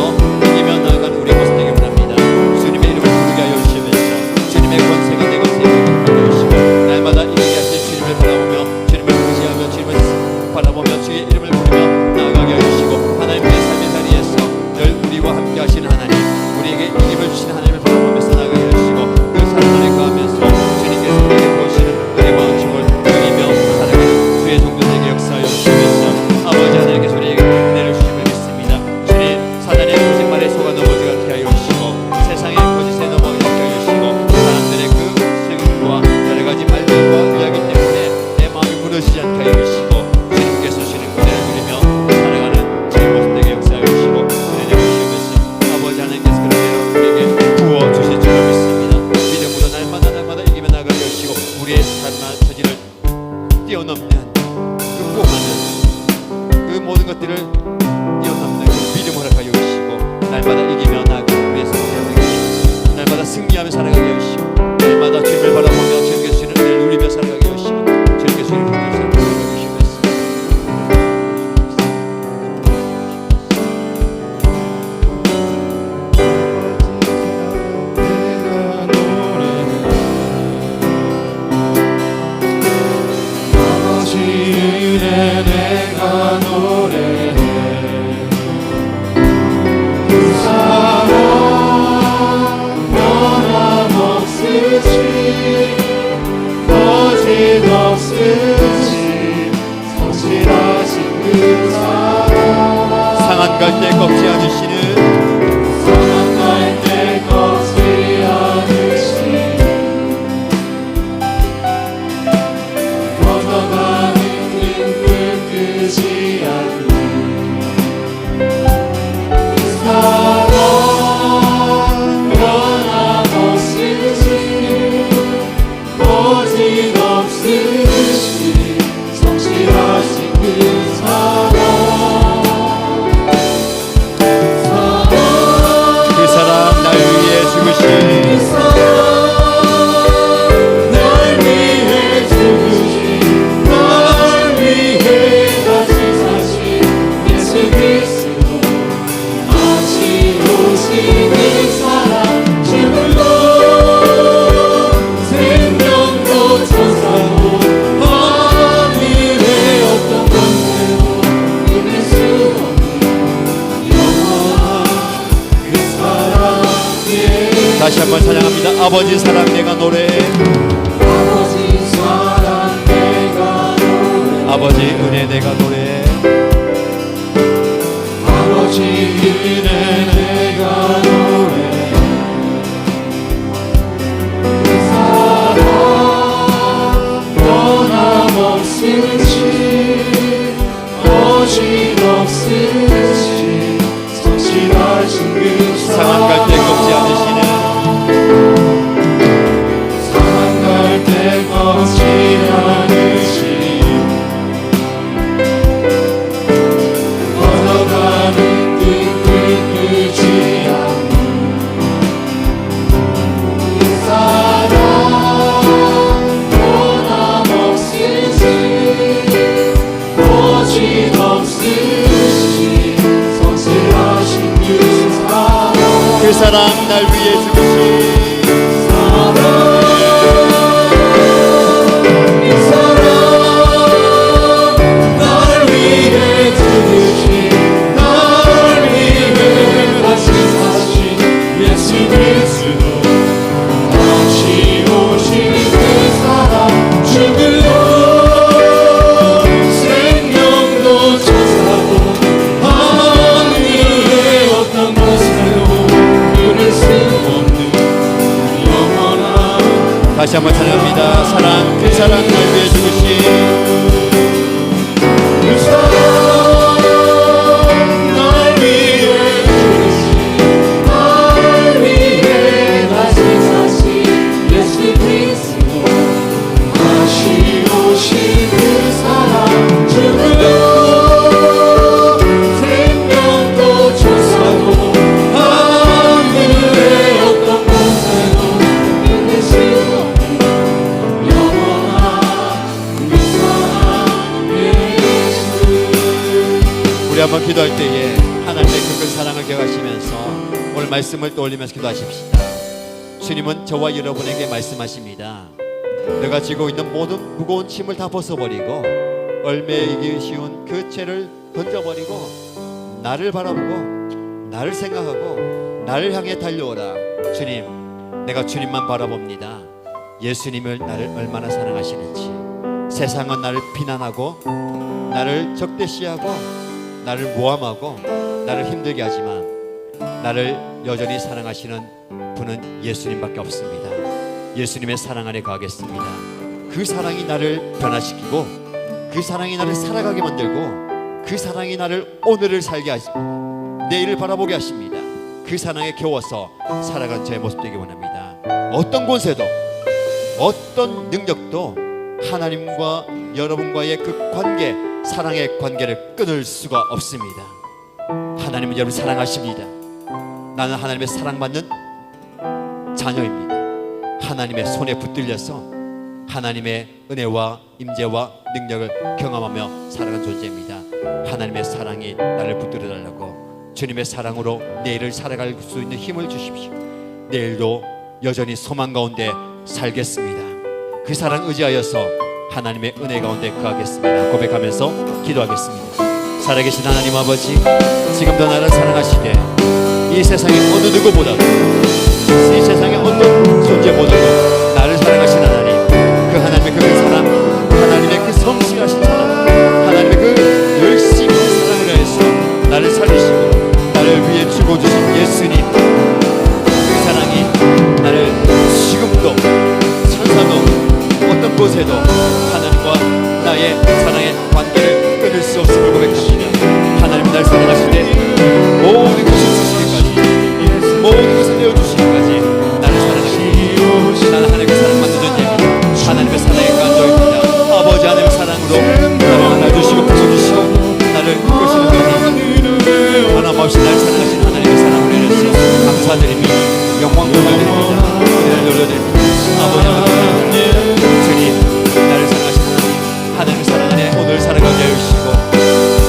이기며 나아가는 우리 모습 되게 원합니다. 주님의 이름을 부르게 하여 주시면서 주님의 권세가 내 것에 하게 하여 주시고 날마다 이기게 하실 주님을 바라보며 주님을 의지하며 주님을 바라보며 주의 이름을 부르며 나아가게 하여 주시고 하나님의 삶의 자리에서 늘 우리와 함께 하시는 하나님, 우리에게 이김을 주시는 하나님을 바라보면서 나아가게 하여 주시고 그 사랑 안에 거하면서 주님께서 우리에게 보시는 은혜와 은총을 누리며 살아가는 주의 종들에게 역사하여 주시면서 아버지 하나님께서 우리에게 은혜를 주심을 믿습니다. 주님, 사단의 거짓말에 속아 넘어지지 않게 하여 주시고 세상의 거짓에 넘어지지 않게 하여 주시고 사람들의 그 슬픔과 여러 가지 말들과 이야기 때문에 내 마음이 무너지지 않게 하여 주시고 주님께서 주시는 은혜를 누리며 살아가는 주의 모습 되게 역사하여 주시고 은혜 주시면서 아버지 하나님께서 그런 대로 우리에게 부어 주실 줄 믿습니다. 믿음으로 날마다 이기며 나가게 하시고 우리의 삶과 처지를 뛰어넘는 극복하는 그 모든 것들을 뛰어넘는 그 믿음을 허락하여 주시고 날마다 이기며 나아가기 위해서 되게 하시고 날마다 승리하며 살아가게 하시고 날마다 주님을 바라보며 주님께서 주시는 은혜를 누리며 살아가게 하시고 주님께서 주님을 통해서 살아가게 하시면서 내가 노래해 그 사랑 변함없으시 거짓없으시 성실하신 그 사랑 상한 갈대 꺾지 않으시는 상한 갈대 꺾지 않으시 걷어가는 끄지 않는 사랑 변함없으시 거짓없으시 성실하신 그 사랑 그 사랑 날 위해 죽으신 날 위해 죽으신 날 위해 다시 사신 예수 그리스도 다시 오시는 사랑 주물로 생명도 천사도 하늘의 어떤 권세도 이길 수 없는 영원한 그 사랑에 다시 한번 찬양합니다. 아버지 사랑 내가 노래해 아버지 사랑 내가 노래 아버지 은혜 내가 노래해 아버지 은혜 내가 노래 그 사랑 변함없으시 거짓없으시 성실하신 그 상한 갈대 꺾지 않으시는 상한 갈대 꺾지 않으시 걷어가는 그 사랑 날 위해 죽으신 날 위해 죽으신 날 위해 다시 사신 예수 그리스도 다시 오신 그 사랑 죽음도 생명도 천사도 하늘의 어떤 곳에도 끊을 수 없는 영원한 다시 한번 찬양합니다. 사랑 그 사랑 날 위해 죽으신 그 사랑 날 위해 죽으신 날 위해 다시 사신 예수 그리스도 다시 오신 그 사랑 죽음도 생명도 천사도 하늘의 어떤 곳에도 끊을 수 없는 영원한 그 사랑 예수. 우리 한번 기도할 때에 하나님의 그 사랑을 기억하시면서 오늘 말씀을 떠올리면서 기도하십시다. 주님은 저와 여러분에게 말씀하십니다. 내가 지고 있는 모든 무거운 짐을 다 벗어버리고 얼매이기 쉬운 그 죄를 던져버리고 나를 바라보고 나를 생각하고 나를 향해 달려오라. 주님, 내가 주님만 바라봅니다. 예수님을 나를 얼마나 사랑하시는지. 세상은 나를 비난하고 나를 적대시하고 나를 모함하고 나를 힘들게 하지만 나를 여전히 사랑하시는 분은 예수님밖에 없습니다. 예수님의 사랑 안에 가겠습니다. 그 사랑이 나를 변화시키고 그 사랑이 나를 살아가게 만들고 그 사랑이 나를 오늘을 살게 하십니다. 내일을 바라보게 하십니다. 그 사랑에 겨워서 살아간 제 모습 되기 원합니다. 어떤 권세도 어떤 능력도 하나님과 여러분과의 그 관계, 사랑의 관계를 끊을 수가 없습니다. 하나님은 여러분 사랑하십니다. 나는 하나님의 사랑받는 자녀입니다. 하나님의 손에 붙들려서 하나님의 은혜와 임재와 능력을 경험하며 살아간 존재입니다. 하나님의 사랑이 나를 붙들어 달라고 주님의 사랑으로 내일을 살아갈 수 있는 힘을 주십시오. 내일도 여전히 소망 가운데 살겠습니다. 그 사랑 의지하여서 하나님의 은혜 가운데 거하겠습니다. 고백하면서 기도하겠습니다. 살아계신 하나님 아버지, 지금도 나를 사랑하시되 이 세상의 어느 누구보다도 이 세상의 어떤 존재보다도 나를 사랑하신 하나님, 그 하나님의 그 사랑, 하나님의 그 성실하신 사랑, 하나님의 그 열심히 사랑을 해서 나를 살리시고 나를 위해 죽어주신 예수님, 그 사랑이 나를 지금도 천사도 어떤 곳에도 하나님과 나의 사랑의 관계를 끊을 수 없음을 고백합니다. 하나님 날 사랑하시되 모든 것을 주시기까지 모든 것을 내어주시기까지 나를 사랑하시니 나는 하나님의 사랑받는 존재입니다. 하나님의 사랑에 간절입니다. 아버지 하나님의 사랑으로 나를 안아주시고 품어주시고 나를 이끄시는 하나님, 하나님 없이 나를 사랑하신 하나님의 사랑으로 인해서 감사드립니다. 영광 돌려드립니다. 은혜를 돌려드립니다. 아버지 하나님, 주님, 나를 사랑하신 하나님, 하나님의 사랑 안에 오늘 살아가게 하여 주시고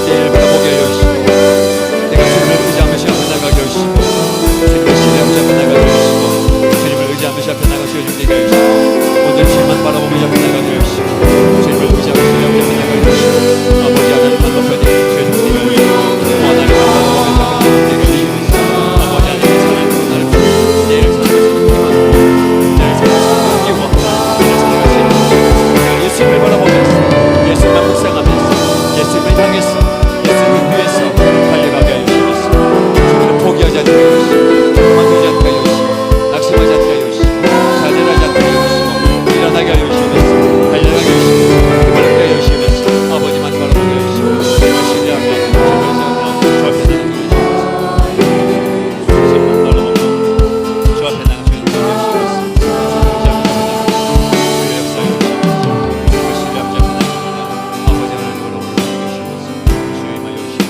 내일 바라보게 하여 주시고 내가 주님을 의지하면서 앞에 나가게 하여 주시고 주님을 신뢰하면서 앞에 나가게 하여 주시고 주님을 의지하면서 앞에 나가게 하여 주시고 오늘 주님만 바라보면서 앞에 나가게 하여 주시고 주님을 의지하면서 앞에 나가게 하여 주시고 아버지 하나님만 높여드리고 주의 종님을 하나님만 바라보면서 앞에 나가게 하여 주시고 아버지 하나님의 사랑으로 나를 내일 살아가시는 희망, 내일 살아가시는 기원, 내일 살아가시는 예수님을 바라보면서 예수님만 묵상하면서 예수님을 향해서 예수님을 위해서 달려가게 하여 주시옵소서. 주님을 포기하지 않게 하여 주시고 그만두지 않게 하여 주시고 낙심하지 않게 하여 주시고 좌절하지 않게 하여 주시고 일어나게 하여 주시면서 달려가게 하여 주시고 그만하게 하여 주시면서 아버지만 바라보게 하여 주시고 주님을 신뢰하며 주님을 생각하며 주 앞에 나가게 하여 주시옵소서. 주님만 바라보며 주 앞에 나가게 하여 주시옵소서.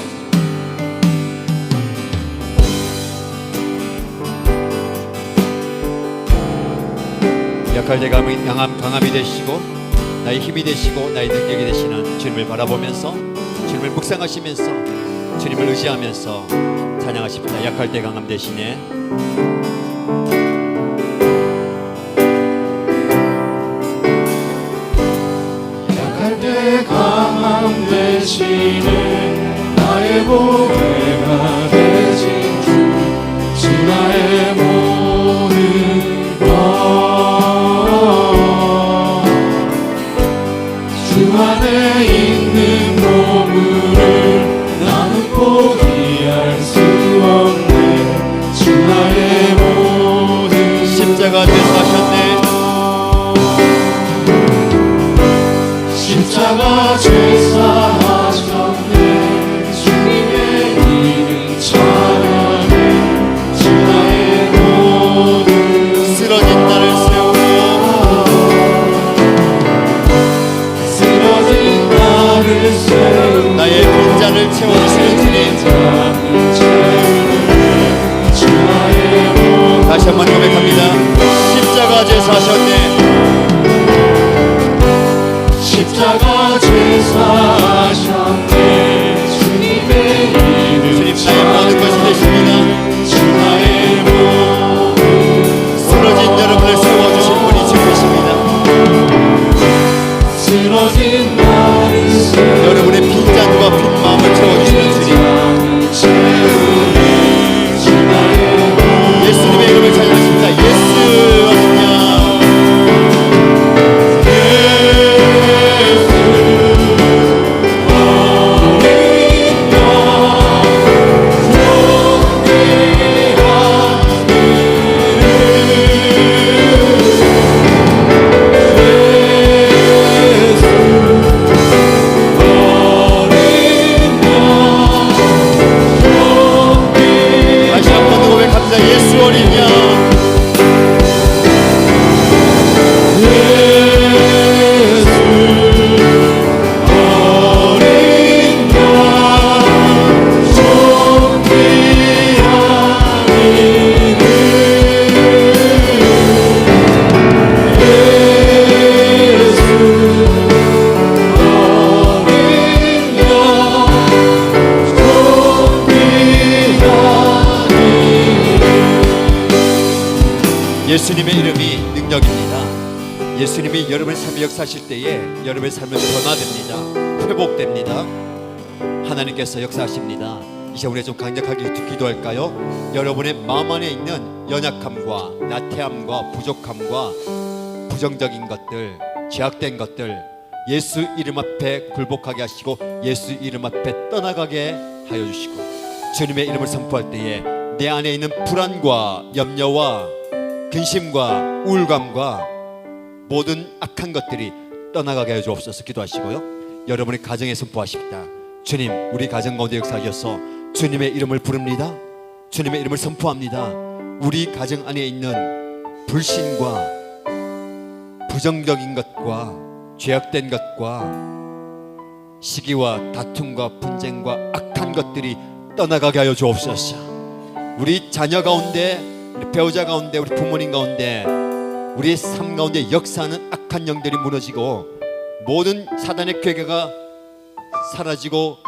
약할 때 강함이 되시고 나의 힘이 되시고 나의 능력이 되시는 주님을 바라보면서 주님을 묵상하시면서 주님을 의지하면서 찬양하십니다. 약할 때 강함 대신에. 약할 때 강함 대신에 나의 보배가 되신 주 나의 모든 것 주 안에 있는 보물을 나는 포기할 수 없네 주 나의 모든 십자가 대사하셨네. 십자가 죄사하셨네 주님의 이름 찬양해 주 나의 모든 쓰러진 나를 세우고 쓰러진 나를 세우고 나의 빈잔을 채워주시는 주님, 주 나의 모든 다시 한번 고백합니다. 십자가 제사하셨네. 십자가 죄사하셨네 주님의 이름 주님 나의 모든 것이 되십니다. 주 나의 모든 쓰러진 여러분을 세워주실 분이 지금 계십니다. 쓰러진 나를 세우고 여러분의 빈잔과 빈 마음을 채워주시는 주님, 예수님의 이름을 찬양하십니다. 예수 할렐루야. 다시 한번 고백합니다. 예수 어린 양. 예수님의 이름이 능력입니다. 예수님이 여러분의 삶에 역사하실 때에 여러분의 삶은 변화됩니다. 회복됩니다. 하나님께서 역사하십니다. 이제 우리 좀 강력하게 기도할까요? 여러분의 마음 안에 있는 연약함과 나태함과 부족함과 부정적인 것들, 제약된 것들 예수 이름 앞에 굴복하게 하시고 예수 이름 앞에 떠나가게 하여 주시고, 주님의 이름을 선포할 때에 내 안에 있는 불안과 염려와 근심과 우울감과 모든 악한 것들이 떠나가게 하여 주옵소서. 기도하시고요. 여러분의 가정에 선포하십니다. 주님, 우리 가정 가운데 역사하셔서 주님의 이름을 부릅니다. 주님의 이름을 선포합니다. 우리 가정 안에 있는 불신과 부정적인 것과 죄악된 것과 시기와 다툼과 분쟁과 악한 것들이 떠나가게 하여 주옵소서. 우리 자녀 가운데, 우리 배우자 가운데, 우리 부모님 가운데, 우리의 삶 가운데 역사하는 악한 영들이 무너지고 모든 사단의 괴계가 사라지고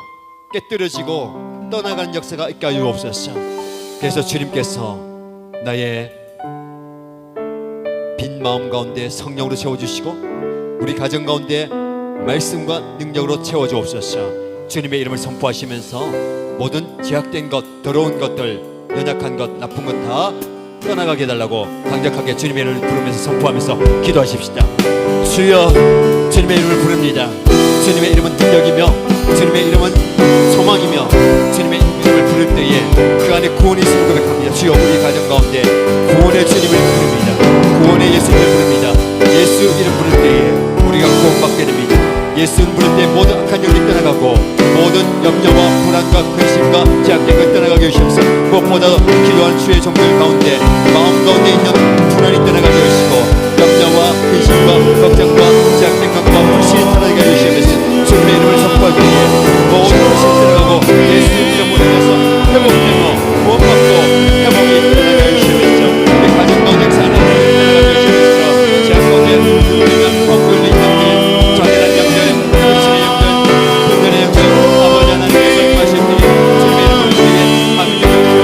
깨뜨려지고 떠나가는 역사가 있게 하여 주옵소서. 그래서 주님께서 나의 빈 마음 가운데 성령으로 채워주시고 우리 가정 가운데 말씀과 능력으로 채워주옵소서. 주님의 이름을 선포하시면서 모든 제약된 것, 더러운 것들, 연약한 것, 나쁜 것 다 떠나가게 해달라고 강력하게 주님의 이름을 부르면서 선포하면서 기도하십시다. 주여, 주님의 이름을 부릅니다. 주님의 이름은 능력이며 주님의 이름은 소망이며 주님의 이름을 부를 때에 그 안에 구원이 있음을 고백합니다. 주여, 우리 가정 가운데 구원의 주님을 부릅니다. 구원의 예수님을 부릅니다. 예수 이름 부를 때에 우리가 구원받게 됩니다. 예수 부를 때 모든 악한 영이 떠나가고 모든 염려와 불안과 근심과 제약된 것 떠나가게 하시옵소서. 무엇보다도 기도하는 주의 종들 가운데 마음 가운데 있는 불안이 떠나가게 하시고 염려와 근심과 걱정과 제약된 것과 불신이 떠나가게 하시옵소서. 주님의 이름을 선포할 때에 모든 불신이 떠나가고 예수 이름으로 인해서 회복되고 구원받고 회복이 떠나가게 하시옵소서. 우리 가정 가운데 역사하는 떠나가게 하시옵소서. 제약 가운데 우리가 거꾸로 있는 길 장애란 영들, 불신의 영들, 분열의 영들 아버지 하나님께서 말씀드린 주님의 이름을 우리에게 하나님께서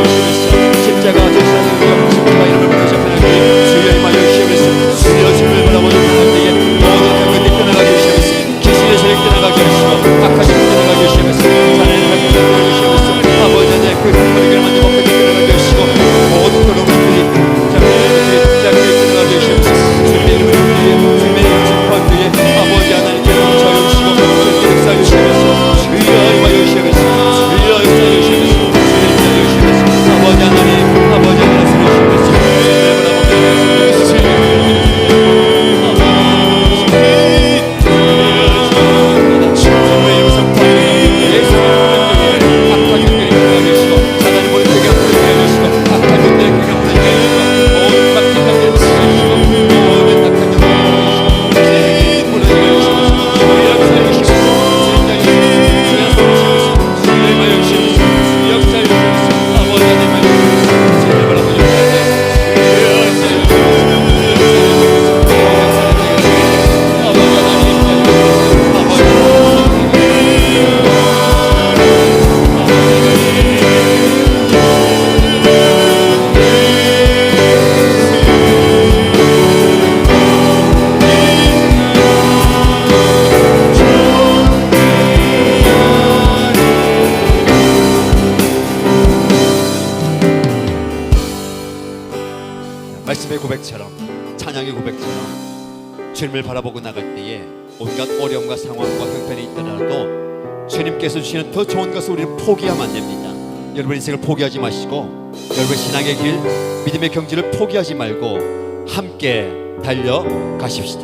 주님을 바라보고 나갈 때에 온갖 어려움과 상황과 형편이 있더라도 주님께서 주시는 더 좋은 것을 우리는 포기하면 안 됩니다. 여러분 인생을 포기하지 마시고 여러분 신앙의 길, 믿음의 경지를 포기하지 말고 함께 달려가십시다.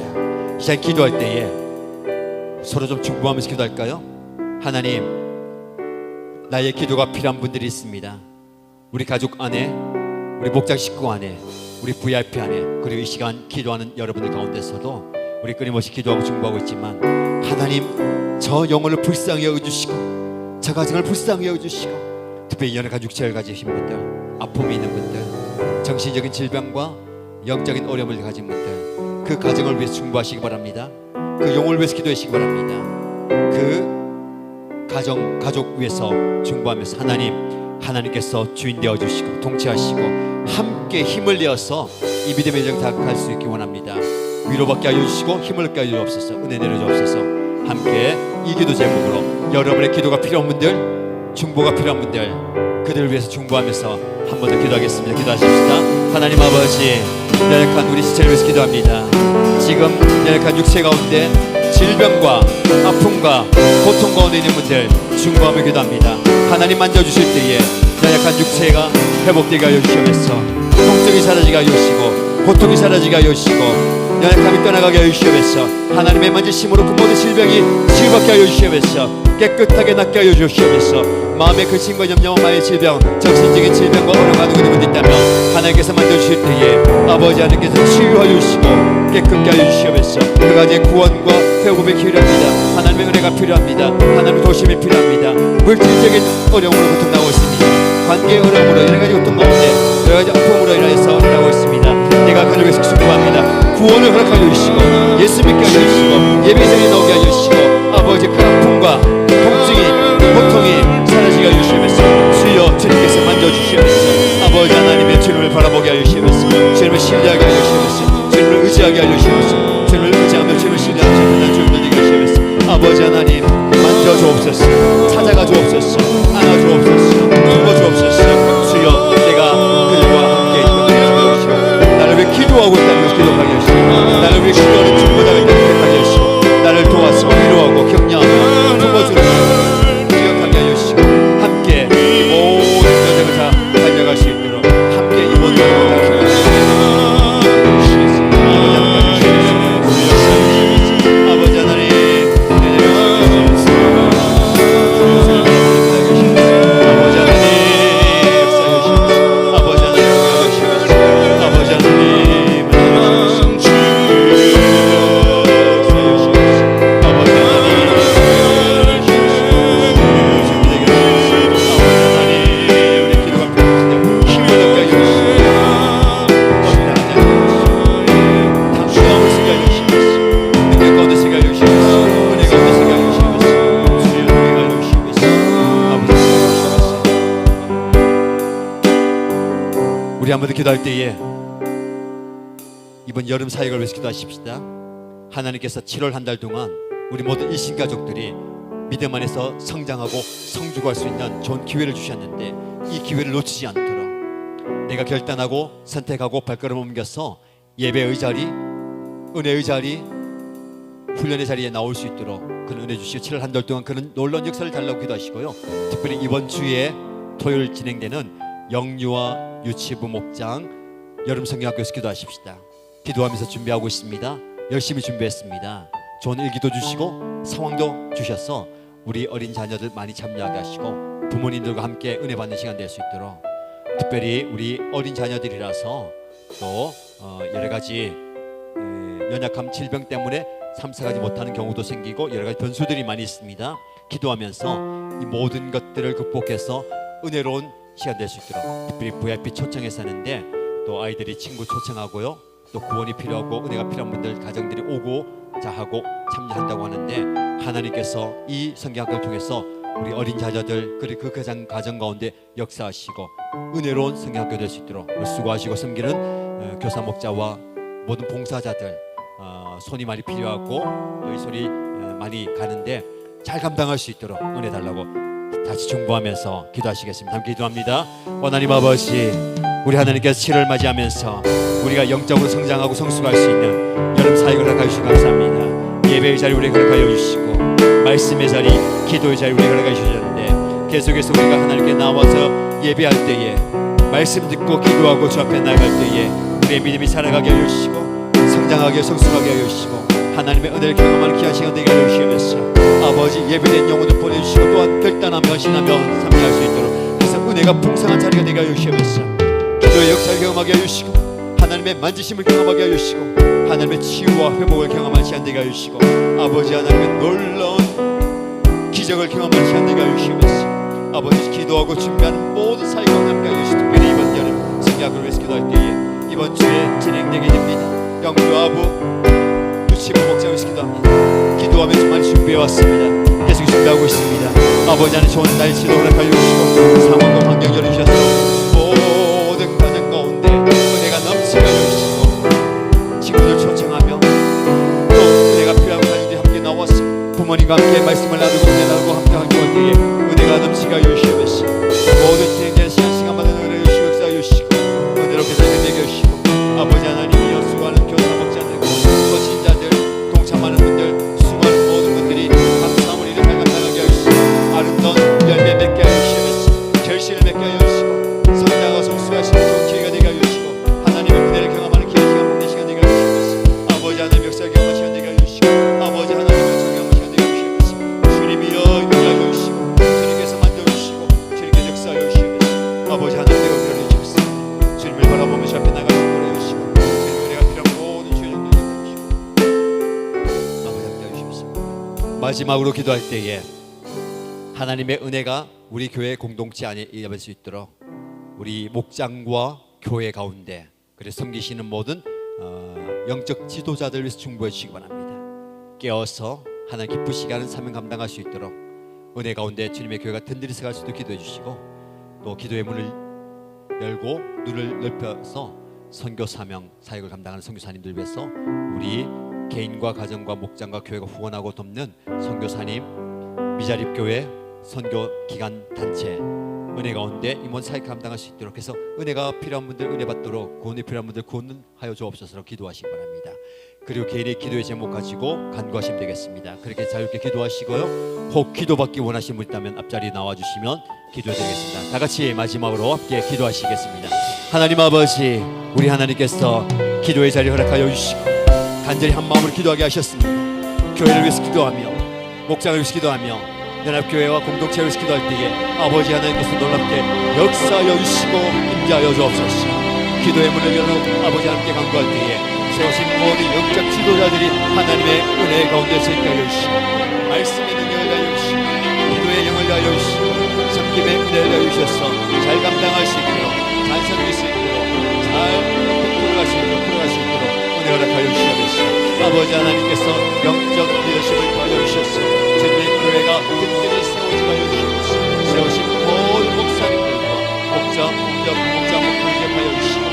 이 시간 기도할 때에 서로 좀 중보하면서 기도할까요? 하나님, 나의 기도가 필요한 분들이 있습니다. 우리 가족 안에, 우리 목장 식구 안에, 우리 VIP 안에, 그리고 이 시간 기도하는 여러분들 가운데서도 우리 끊임없이 기도하고 중보하고 있지만 하나님, 저 영혼을 불쌍히 여겨주시고 저 가정을 불쌍히 여겨주시고 특별히 연약한 육체를 가지신 분들, 아픔이 있는 분들, 정신적인 질병과 영적인 어려움을 가진 분들, 그 가정을 위해서 중보하시기 바랍니다. 그 영혼을 위해서 기도하시기 바랍니다. 그 가족 위해서 중보하면서 하나님께서 주인 되어주시고 통치하시고 함께 힘을 내어서 이 믿음의 여정 다 갈 수 있기 원합니다. 위로받게 하여 주시고 힘을 얻게 하여 주옵소서. 은혜 내려 주옵소서. 함께 이 기도 제목으로 여러분의 기도가 필요한 분들, 중보가 필요한 분들, 그들을 위해서 중보하면서 한 번 더 기도하겠습니다. 기도하십시다. 하나님 아버지, 연약한 우리 지체를 위해서 기도합니다. 지금 연약한 육체 가운데 질병과 아픔과 고통 가운데 있는 분들 중보하며 기도합니다. 하나님 만져주실 때에 연약한 육체가 회복되게 하여 주시면서 통증이 사라지게 하여 주시고 고통이 사라지게 하여 주시고 연약함이 떠나가게 하여 주시옵소서. 하나님의 만지심으로 그 모든 질병이 치유받게 하여 주시옵소서. 깨끗하게 낫게 하여 주시옵소서. 마음의 근심과 염려와 마음의 질병, 정신적인 질병과 어려움 가지고 있는 분이 있다면 하나님께서 만져주실 때에 아버지 하나님께서 치유하여 주시고 깨끗게 하여 주시옵소서. 그 가지의 구원과 회복이 필요합니다. 하나님의 은혜가 필요합니다. 하나님의 도심이 필요합니다. 물질적인 어려움으로 고통나고 있습니다. 관계의 어려움으로 여러 가지 고통 가운데 여러 가지 아픔으로 인해서 어려움나고 있습니다. 내가 가족에서 축복합니다. 구원을 허락하여 주시고 예수 믿게 하여 주시고 예배자리에 나오게 하여 주시고 아버지 그 아픔과 통증이 고통이 사라지게 하여 주시면서 주여 주님께서 만져주시면서 아버지 하나님의 주님을 바라보게 하여 주시면서 주님을 신뢰하게 하여 주시면서 주님을 의지하게 하여 주시면서 주님을 의지하며 주님을 신뢰하며 주님을 주님을 되게 하시면서 아버지 하나님 만져주옵소서. 찾아가 주옵소서. 안아주옵소서. 품어주옵소서. 주여 내가 그들과 함께 있는 주시고 나를 위해 기도하고 있다는 것을 기도하게 하시고 나를 위해 기도하는 중보자가 있다는 것을 하시고 나를 도와서 위로하고 격려하며 품어주는 기억하게 하시고 함께 이 모든 여정을 다 달려갈 수 있도록 함께 이 모든 여정을 다 달려갈 수 있도록 아버지 하나님 우리 한번 더 기도할 때에 이번 여름 사역을 위해서 기도하십시다. 하나님께서 7월 한 달 동안 우리 모든 일신가족들이 믿음 안에서 성장하고 성주할 수 있는 좋은 기회를 주셨는데 이 기회를 놓치지 않도록 내가 결단하고 선택하고 발걸음 옮겨서 예배의 자리, 은혜의 자리, 훈련의 자리에 나올 수 있도록 그런 은혜 주시고 7월 한 달 동안 그런 놀라운 역사를 달라고 기도하시고요. 특별히 이번 주에 토요일 진행되는 영유아 유치부 목장 여름 성경학교에서 기도하십시다. 기도하면서 준비하고 있습니다. 열심히 준비했습니다. 좋은 일기도 주시고 상황도 주셔서 우리 어린 자녀들 많이 참여하게 하시고 부모님들과 함께 은혜 받는 시간 될 수 있도록 특별히 우리 어린 자녀들이라서 또 여러 가지 연약함 질병 때문에 참석하지 못하는 경우도 생기고 여러 가지 변수들이 많이 있습니다. 기도하면서 이 모든 것들을 극복해서 은혜로운 시간 될 수 있도록 특별히 VIP 초청해서 하는데 또 아이들이 친구 초청하고요. 또 구원이 필요하고 은혜가 필요한 분들 가정들이 오고 자하고 참여한다고 하는데 하나님께서 이 성경학교를 통해서 우리 어린 자녀들 그리고 그 가정 가운데 역사하시고 은혜로운 성경학교 될 수 있도록 수고하시고 섬기는 교사 목자와 모든 봉사자들 손이 많이 필요하고 의소리 많이 가는데 잘 감당할 수 있도록 은혜 달라고 다시 중보하면서 기도하시겠습니다. 함께 기도합니다. 하나님 아버지, 우리 하나님께서 7월 맞이하면서 우리가 영적으로 성장하고 성숙할 수 있는 여름 사역을 허락하여 주시고 감사합니다. 예배의 자리 우리에게 허락하여 주시고 말씀의 자리, 기도의 자리 우리에게 허락하여 주셨는데 계속해서 우리가 하나님께 나와서 예배할 때에 말씀 듣고 기도하고 주 앞에 나아갈 때에 우리의 믿음이 살아가게 하여 주시고 성장하게 성숙하게 하여 주시고 하나님의 은혜를 경험하는 귀한 시간 되게 하여 주시면서 아버지 예배된 영혼을 보내주시고 또한 결단하며 헌신하며 참여할 수 있도록 그래서 은혜가 풍성한 자리가 되게 하여 주시면서 기도의 역사를 경험하게 하여 주시고 하나님의 만지심을 경험하게 하여 주시고 하나님의 치유와 회복을 경험하는 시간 되게 하여 주시고 아버지 하나님의 놀라운 기적을 경험하는 시간 되게 하여 주시면서 아버지 기도하고 준비하는 모든 사역을 함께 하여 주시고 특별히 이번 여름 성약을 위해서 기도할 때에 이번 주에 진행되게 됩니다. 영주아부 누치부 목장을 위해서 기도합니다. 기도하면서 많이 준비해왔습니다. 계속 준비하고 있습니다. 아버지 하나님 좋은 날씨도 허락하여 주시고 상황과 환경 열어주셔서 모든 가정 가운데 은혜가 넘치게 해주시고 친구들 초청하며 또 은혜가 필요한 가족들이 함께 나와서 부모님과 함께 말씀을 나누고 은혜 나누고 함께 하는 때에 은혜가 넘치게 하여 주시면서 모든 진행된 시간마다 은혜를 주시고 역사하여 주시고 은혜롭게 살게 해주시고 아버지 하나님이여 수고하는 교사 목자들 또 신자들 동참하는 분들 수많은 모든 분들이 감사함을 이루며 감당하게 하여 주시고 아름다운 열매 맺게 하여 주시면서 결실을 맺게 하여 주시고 성장하고 성숙하시는 좋은 기회가 되게 하여 주시고 하나님의 은혜를 경험하는 귀한 시간 보내는 시간 되게 하여 주시면서 아버지 하나님의 역사를 경험하는 시간 되게 하여 주시고 아버지 하나님의 역사를 경험하는 시간 되게 하여 주시면서 주님이여 인도하여 주시고 주님께서 만져주시고 주님께서 역사하여 주시면서 아버지 하나님의 은혜를 주시옵소서. 주님을 바라보면서 앞에 나가시고 하여 주시고 주님의 은혜가 필요한 모든 주의 종들 되게 하여 주시고 아버지 함께 하여 주시옵소서. 마지막으로 기도할 때에 하나님의 은혜가 우리 교회 공동체 안에 임할 수 있도록 우리 목장과 교회 가운데 그래 섬기시는 모든 영적 지도자들 위해서 중보해 주시기 바랍니다. 깨어서 하나님 기쁘시게 하는 사명 감당할 수 있도록 은혜 가운데 주님의 교회가 든든히 서갈 수 있도록 기도해 주시고 또 기도의 문을 열고 눈을 넓혀서 선교 사명 사역을 감당하는 선교사님들 위해서 우리 개인과 가정과 목장과 교회가 후원하고 돕는 선교사님 미자립교회 선교 기관 단체 은혜 가운데 임원 사역 감당할 수 있도록 해서 은혜가 필요한 분들 은혜 받도록 구원이 필요한 분들 구원하여 주옵소서 기도하시기 바랍니다. 그리고 개인의 기도의 제목 가지고 간구하시면 되겠습니다. 그렇게 자유롭게 기도하시고요. 혹 기도받기 원하시는 분 있다면 앞자리 나와주시면 기도해드리겠습니다. 다 같이 마지막으로 함께 기도하시겠습니다. 하나님 아버지, 우리 하나님께서 기도의 자리 허락하여 주시고 간절히 한 마음으로 기도하게 하셨습니다. 교회를 위해서 기도하며 목장을 위해서 기도하며 연합교회와 공동체를 위해서 기도할 때에 아버지 하나님께서 놀랍게 역사하여 주시고 임재하여 주옵소서. 기도의 문을 열어 아버지 함께 간구할 때에 세우신 모든 영적 지도자들이 하나님의 은혜 가운데 서 있게 하여 주시고 말씀의 능력을 하여 주시고 기도의 영을 하여 주시고 섬김의 은혜를 하여 주셔서 잘 감당할 수 있도록 잘 섬길 수 있도록 잘 풀어갈 수 있도록 은혜 허락하여 주시옵소서. 아버지 하나님께서 영적 리더십을 도와줘 주셔서 주님의 교회가 든든히 세워지게 하여 주시옵소서. 세우신 모든 목사님들과 목자 목회를 하여 주시고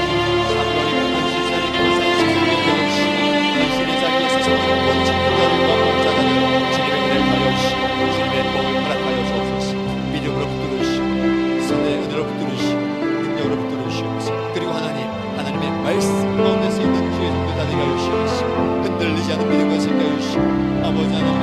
사도의 한신사의 교사의 신사를 하여 주시고 한신의 자리에서 모든 친구들과 목자들을 주님의 은혜를 하여 주시고 주님의 복을 허락하여 주옵소서. 믿음으로 붙들어 주시고 선의 은혜로 붙들어 주시고 능력으로 붙들어 주시옵소서. 그리고 하나님의 말씀 가운데서 있는 주의 종들 다 되게 하여 주시옵소서. 흔들리지 않은 믿음과 생각해 주시고 아버지 하나님